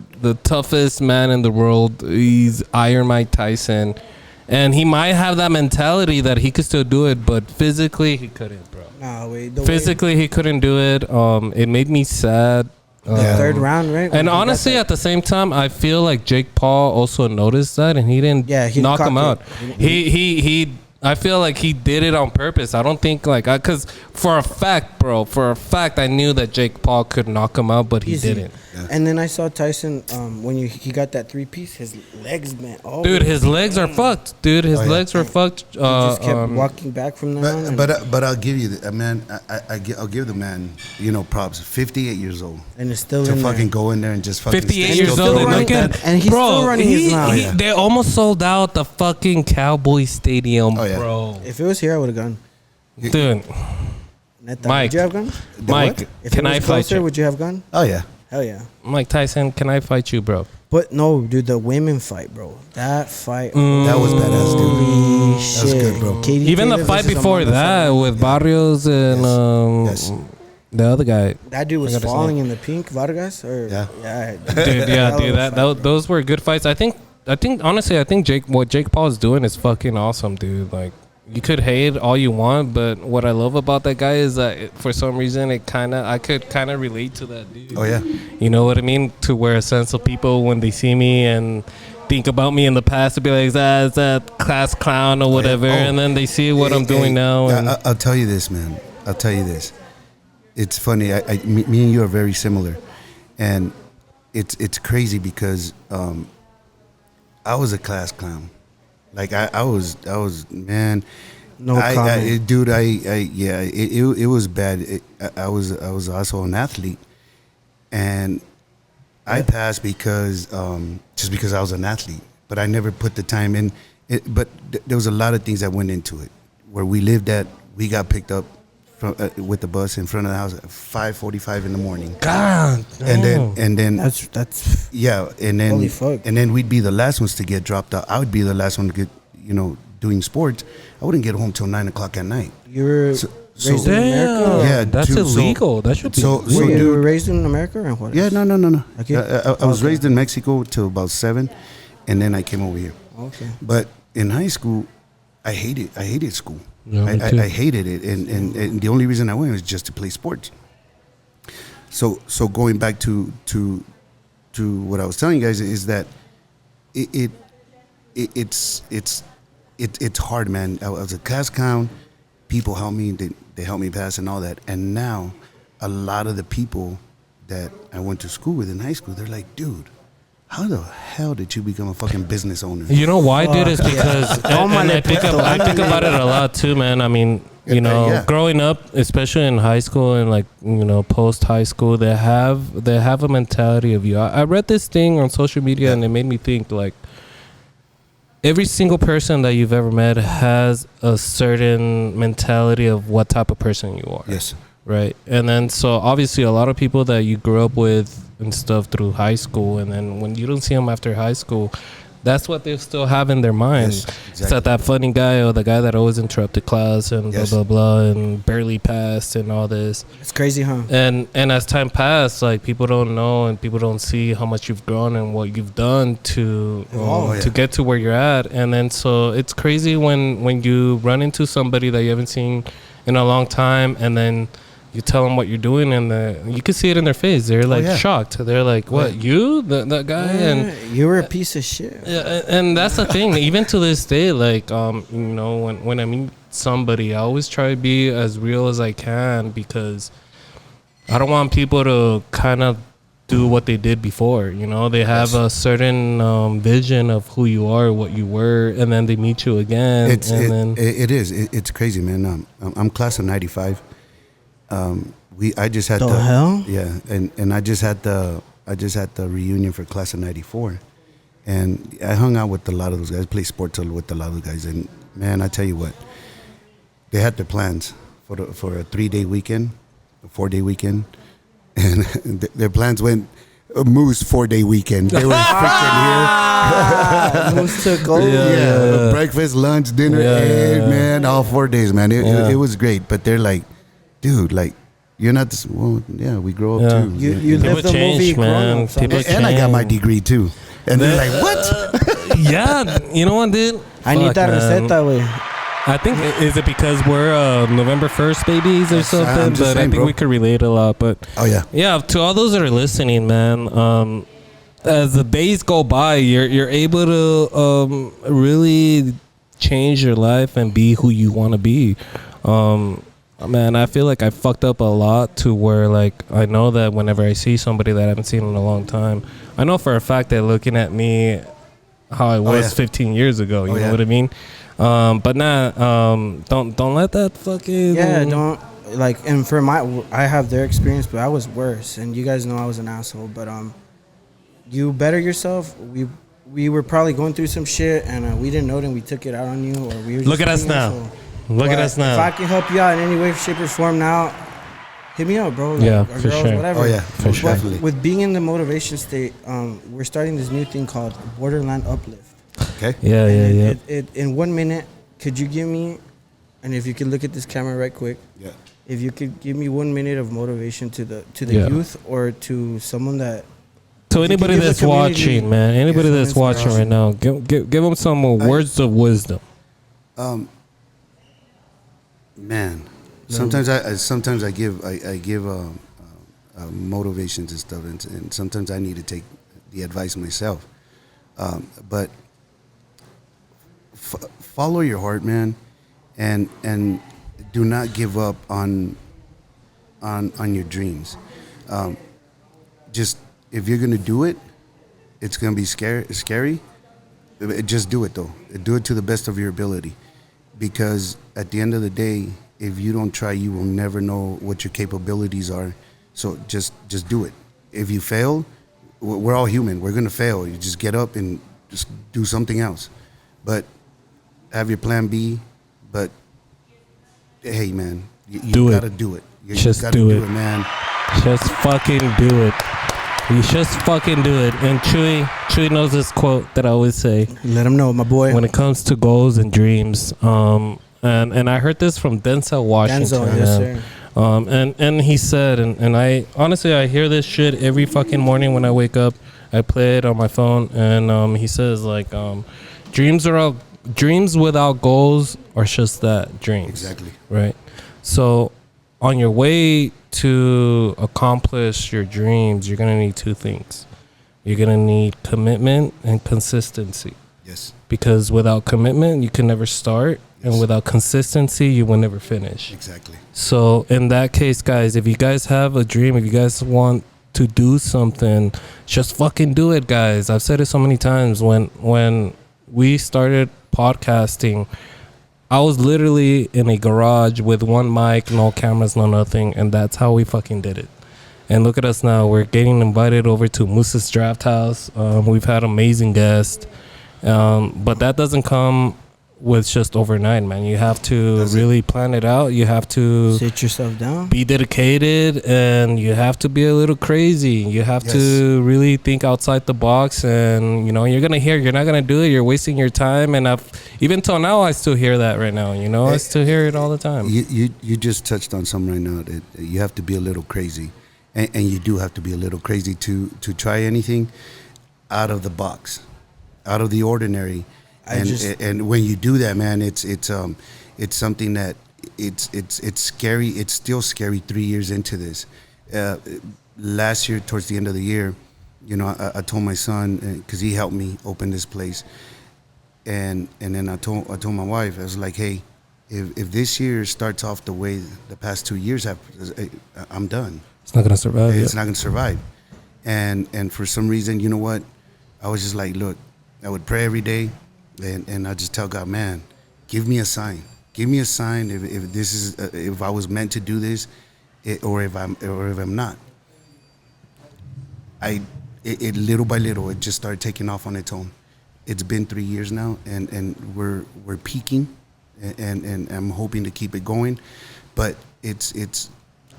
toughest man in the world. He's Iron Mike Tyson, and he might have that mentality that he could still do it, but physically he couldn't, bro. Nah, wait. Physically he couldn't do it. It made me sad. Third round, right? And honestly, at the same time, I feel like Jake Paul also noticed that, and he didn't knock him out. He I feel like he did it on purpose. I don't think because for a fact, I knew that Jake Paul could knock him out, but he didn't. Yeah. And then I saw Tyson when he got that 3-piece, his legs bent. Oh, dude, his legs are fucked. Dude, his legs were fucked. He just kept walking back from that. But I'll give you man. I'll give the man props. 58 years old, and it's still to fucking go in there and just fucking 58 years old and look at, and he's still running his mouth. They almost sold out the fucking Cowboy Stadium, bro. If it was here, I would have gone. Dude, Mike, would you have gone? Mike, can I fight you? Would you have gone? Oh yeah. Hell yeah. Mike Tyson, can I fight you, bro? But no, dude, the women fight, bro. That fight. That was badass, dude. Holy shit. That was good, bro. Katie Even Taylor the fight before that with Barrios and the other guy. That dude was falling in the pink, Vargas? Dude, those were good fights. I think honestly, what Jake Paul is doing is fucking awesome, dude. Like, you could hate all you want, but what I love about that guy is that for some reason I could kind of relate to that dude. Oh yeah. You know what I mean? To where a sense of people, when they see me and think about me in the past, to be like, is that class clown or whatever, and then they see what I'm doing now. And I'll tell you this, man. I'll tell you this. It's funny. Me and you are very similar, and it's crazy because I was a class clown. Like I was, man. No comment. Dude, it was bad. I was also an athlete, and I passed because just because I was an athlete. But I never put the time in. But there was a lot of things that went into it. Where we lived at, we got picked up with the bus in front of the house at 5:45 in the morning. God. And then that's and then holy fuck. And then we'd be the last ones to get dropped out. I would be the last one to get doing sports. I wouldn't get home till 9:00 at night. You were raised in America? Yeah, that's illegal. That should be. So you were raised in America or what? Yeah, no. Okay. I was raised in Mexico till about 7, and then I came over here. Okay. But in high school, I hated school. Yeah, I hated it, and the only reason I went was just to play sports. So going back to what I was telling you guys is that it's hard, man. I was a class clown. People helped me. They helped me pass and all that. And now, a lot of the people that I went to school with in high school, they're like, dude, how the hell did you become a fucking business owner? You know why, dude? Is because I think about it a lot too, man. I mean, growing up, especially in high school and post high school, they have a mentality of you. I read this thing on social media and it made me think like every single person that you've ever met has a certain mentality of what type of person you are. Yes. right? And then so obviously a lot of people that you grew up with and stuff through high school, and then when you don't see them after high school, that's what they still have in their mind. Yes, It's exactly. that funny guy or the guy that always interrupted class and Yes. blah blah blah and barely passed and all this. It's crazy, huh? And as time passed, like people don't know and people don't see how much you've grown and what you've done to Oh, yeah. to get to where you're at. And then so it's crazy when you run into somebody that you haven't seen in a long time, and then you tell them what you're doing, and you can see it in their face. They're like yeah. shocked. They're like, "What, you, that guy?" And You were a piece of shit. yeah, and that's the thing. Even to this day, like you know, when I meet somebody, I always try to be as real as I can, because I don't want people to kind of do what they did before. You know, they have a certain vision of who you are, what you were, and then they meet you again. It's crazy, man. I'm class of '95. I just had The hell? Yeah, and I just had the reunion for class of '94, and I hung out with a lot of those guys, played sports with a lot of those guys, and man, I tell you what, they had their plans for a 3-day weekend, a 4-day weekend, and their plans went Moose 4-day weekend. They were freaking here. Moose took over. Yeah, breakfast, lunch, dinner, man, all 4 days, man. It was great, but they're like, dude, like, you're not this. Well, yeah, we grow up too. You People live the change, movie, man. Grown Ups. People And I got my change. degree too. And they're like, what? Yeah, you know what, dude? I need Fuck, that man. receta, way. I think is it because we're November 1st babies or Yes, I'm something, just but I saying, think bro. we could relate a lot. But Oh yeah. yeah, to all those that are listening, man, as the days go by, you're able to really change your life and be who you want to be. Man, I feel like I fucked up a lot to where, like, I know that whenever I see somebody that I haven't seen in a long time, I know for a fact that looking at me how I was yeah. 15 years ago, you know yeah. what I mean? But don't let that fucking Don't like. And for I have their experience, but I was worse. And you guys know I was an asshole. But you better yourself. We were probably going through some shit, and we didn't know it, and we took it out on you, or we were. Just Look at us being now. asshole. Look at But us now. If I can help you out in any way, shape, or form now, hit me up, bro. Like, Yeah, or for girls, sure. Whatever. Oh yeah, For most sure. definitely. With being in the motivation state, we're starting this new thing called Borderline Uplift. Okay. Yeah, And yeah. It, in 1 minute, could you give me, and if you could look at this camera right quick, Yeah. if you could give me 1 minute of motivation to the Yeah. youth or to someone that. So if you could anybody give the that's community watching, man, anybody some that's watching right inspiration. now, give them some words of wisdom. Man, sometimes I give motivations and stuff, and sometimes I need to take the advice myself. But follow your heart, man, and do not give up on your dreams. Just if you're gonna do it, it's gonna be scary. Just do it though. Do it to the best of your ability, because at the end of the day, if you don't try, you will never know what your capabilities are. So just do it. If you fail, we're all human. We're gonna fail. You just get up and just do something else. But have your plan B. But hey, man, you Do it. gotta do it. You Just gotta do it. man. Just fucking do it. You just fucking do it. And Chewy knows this quote that I always say Let them know, my boy. when it comes to goals and dreams. And I heard this from Denzel Washington. Denzel, yes, man. sir. And he said, and I honestly I hear this shit every fucking morning when I wake up. I play it on my phone, and he says like, dreams without goals are just that, dreams. Exactly. Right. So on your way to accomplish your dreams, you're gonna need two things. You're gonna need commitment and consistency. Yes. Because without commitment, you can never start, and without consistency, you will never finish. Exactly. So in that case, guys, if you guys have a dream, if you guys want to do something, just fucking do it, guys. I've said it so many times. When we started podcasting, I was literally in a garage with one mic, no cameras, no nothing, and that's how we fucking did it. And look at us now. We're getting invited over to Moose's Draft House. We've had amazing guests. But that doesn't come with just overnight, man. You have to really plan it out. You have to sit yourself down, be dedicated, and you have to be a little crazy. You have to really think outside the box, and you know, you're not gonna do it. You're wasting your time, and even till now, I still hear that right now. You know, I still hear it all the time. You just touched on something right now. That you have to be a little crazy, and you do have to be a little crazy to try anything out of the box, out of the ordinary. And when you do that, man, it's something that it's scary. It's still scary 3 years into this. Last year, towards the end of the year, you know, I told my son, because he helped me open this place, and then I told my wife, I was like, hey, if this year starts off the way the past 2 years have, I'm done. It's not gonna survive. It's not gonna survive. And for some reason, you know what? I was just like, look, I would pray every day. And I just tell God, man, give me a sign. Give me a sign if this is if I was meant to do this, or if I'm not. It little by little, it just started taking off on its own. It's been 3 years now, and we're peaking, and I'm hoping to keep it going, but it's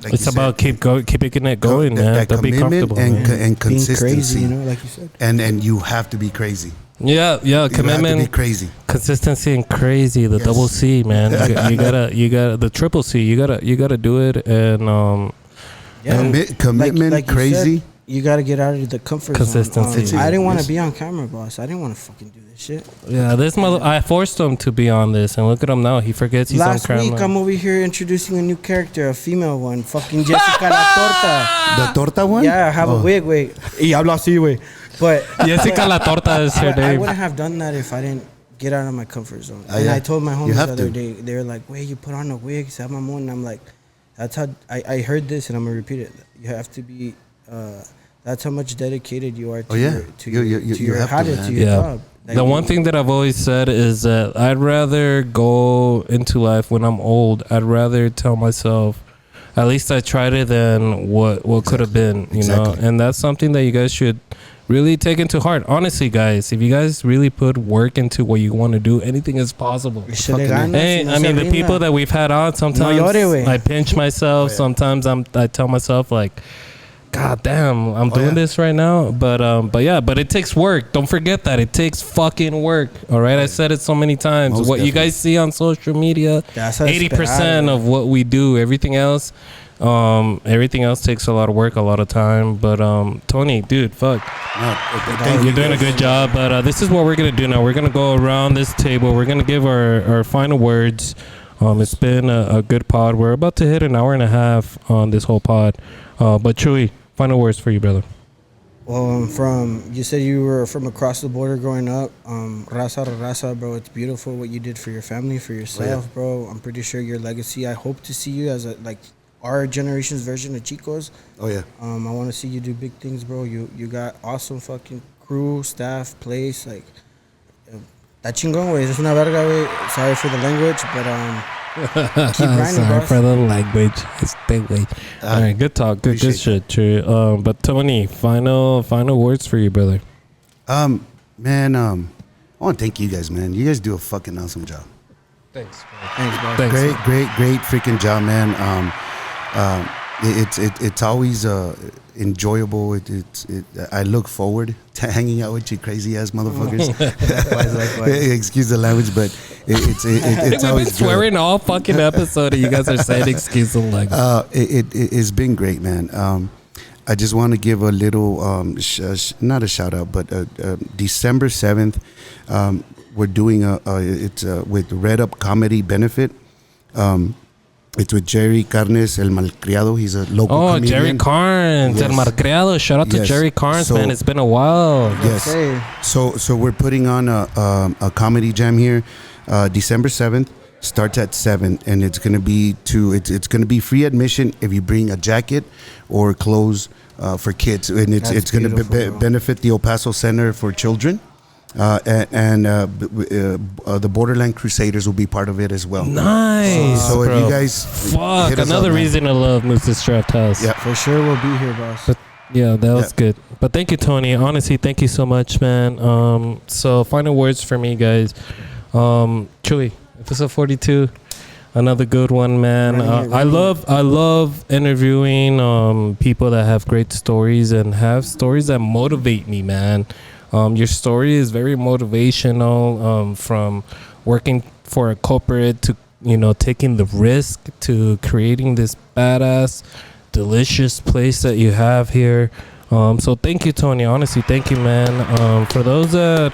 like it's about keeping it going, man. That Don't be comfortable, and consistency, being crazy, you know, like you said. And you have to be crazy. Yeah, commitment, you have to be crazy, consistency, and crazy. The double C, man. you gotta the triple C. You gotta do it, and commitment, like crazy. Said, you gotta get out of the comfort consistency. zone. I didn't want to be on camera, boss. I didn't want to fucking do this shit. Yeah, I forced him to be on this, and look at him now. He forgets he's on camera. Last week, I'm over here introducing a new character, a female one, fucking Jessica La Torta. The torta one? Yeah, I have a wig, wait. Y hablo así, güey. But Jessica La Torta is her I name. wouldn't have done that if I didn't get out of my comfort zone. And I told my homies the other day, they were like, wait, you put on a wig, se llama Mon. And I'm like, that's how, I heard this and I'm going to repeat it. You have to be, that's how much dedicated you are to your job. Like the one thing that I've always said is that I'd rather go into life when I'm old. I'd rather tell myself, at least I tried it, than what could have been, you know? And that's something that you guys should really take into heart. Honestly, guys, if you guys really put work into what you want to do, anything is possible. Hey, I mean, the people that we've had on, sometimes I pinch myself. Sometimes I tell myself, like, God damn, I'm doing this right now. But it takes work. Don't forget that. It takes fucking work. All right? I said it so many times. What you guys see on social media, 80% of what we do, everything else takes a lot of work, a lot of time. But Tony, dude, fuck. You're doing a good job. But this is what we're going to do now. We're going to go around this table. We're going to give our final words. It's been a good pod. We're about to hit an hour and a half on this whole pod. But Chewy, final words for you, brother. Well, you said you were from across the border growing up. Raza to raza, bro. It's beautiful what you did for your family, for yourself, bro. I'm pretty sure your legacy. I hope to see you as our generation's version of Chicos. Oh yeah. I want to see you do big things, bro. You got awesome fucking crew, staff, place. Like, that chingón, güey. Es una verga, güey. Sorry for the language, but keep grinding, sorry bro. for the language. It's big way. All right, good talk, good shit, true. But Tony, final words for you, brother. Man, I want to thank you guys, man. You guys do a fucking awesome job. Thanks, bro. Thanks, bro. Great freaking job, man. It's always enjoyable. I look forward to hanging out with you crazy ass motherfuckers. Likewise. Excuse the language, but it's We've always been swearing all fucking episode, and you guys are saying excuse the language. It's been great, man. I just want to give a little not a shout out, but December 7th, we're doing it's with Red Up Comedy Benefit. It's with Jerry Carnes, El Malcriado. He's a local comedian. Jerry Carnes, El Malcriado. Shout out to Jerry Carnes, man. It's been a while. Yes. Okay. So we're putting on a comedy jam here, December 7th. Starts at 7, and it's gonna be it's gonna be free admission if you bring a jacket or clothes for kids, and it's gonna benefit the El Paso Center for Children. And the Borderland Crusaders will be part of it as well. Nice. So bro. if you guys fuck, another reason to love Mrs. Drafthouse. Yeah, for sure we'll be here, boss. But yeah, that was good. But thank you, Tony. Honestly, thank you so much, man. So final words for me, guys. Chewy, episode 42. Another good one, man. I love interviewing people that have great stories and have stories that motivate me, man. Your story is very motivational. From working for a corporate to taking the risk to creating this badass, delicious place that you have here. So thank you, Tony. Honestly, thank you, man. For those that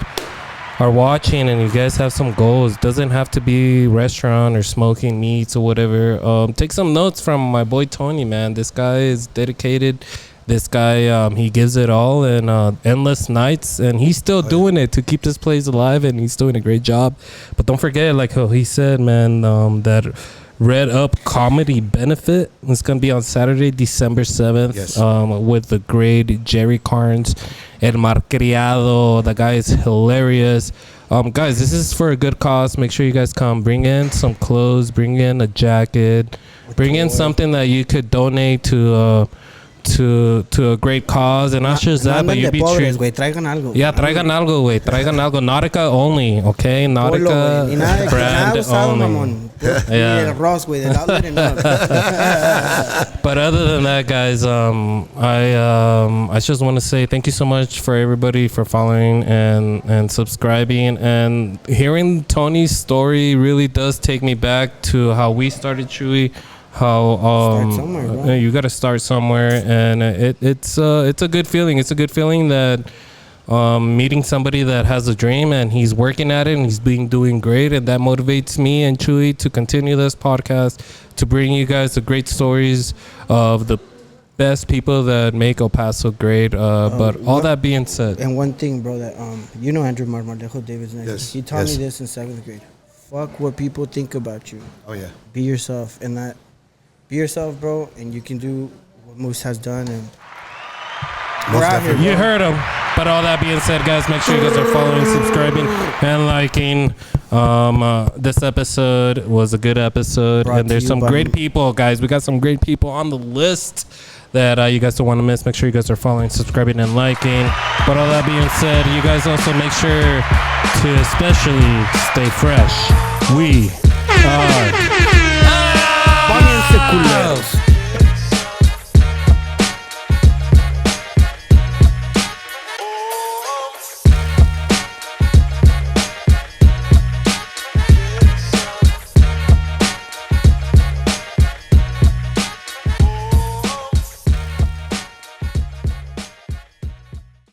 are watching and you guys have some goals, doesn't have to be restaurant or smoking meats or whatever, take some notes from my boy Tony, man. This guy is dedicated. This guy, he gives it all and endless nights, and he's still doing it to keep this place alive, and he's doing a great job. But don't forget, like how he said, man, that Red Up Comedy Benefit is going to be on Saturday, December 7th, Yes. With the great Jerry Carnes, El Marcriado. The guy is hilarious. Guys, this is for a good cause. Make sure you guys come. Bring in some clothes. Bring in a jacket. Bring in something that you could donate to a great cause, and not just that, but you'll be treated. Traigan algo. Yeah, traigan algo, güey. Traigan algo. Nautica only, okay? Nautica brand only. Yeah. But other than that, guys, I just want to say thank you so much for everybody for following and subscribing, and hearing Tony's story really does take me back to how we started Chewy. How Start somewhere, bro. you got to start somewhere, and it's a good feeling. It's a good feeling that meeting somebody that has a dream and he's working at it and he's doing great, and that motivates me and Chewy to continue this podcast, to bring you guys the great stories of the best people that make El Paso great. But all that being said, And one thing, bro, that Andrew Marmolejo David's next. Yes, He taught yes. me this in 7th grade. Fuck what people think about you. Oh yeah. Be yourself, and that. Be yourself, bro, and you can do what Moose has done. And we're out here, you bro. heard him. But all that being said, guys, make sure you guys are following, subscribing, and liking. This episode was a good episode, Brought and to there's you some by- great people, guys. We got some great people on the list that you guys don't want to miss. Make sure you guys are following, subscribing, and liking. But all that being said, you guys also make sure to especially stay fresh. We are Pónganse culeros.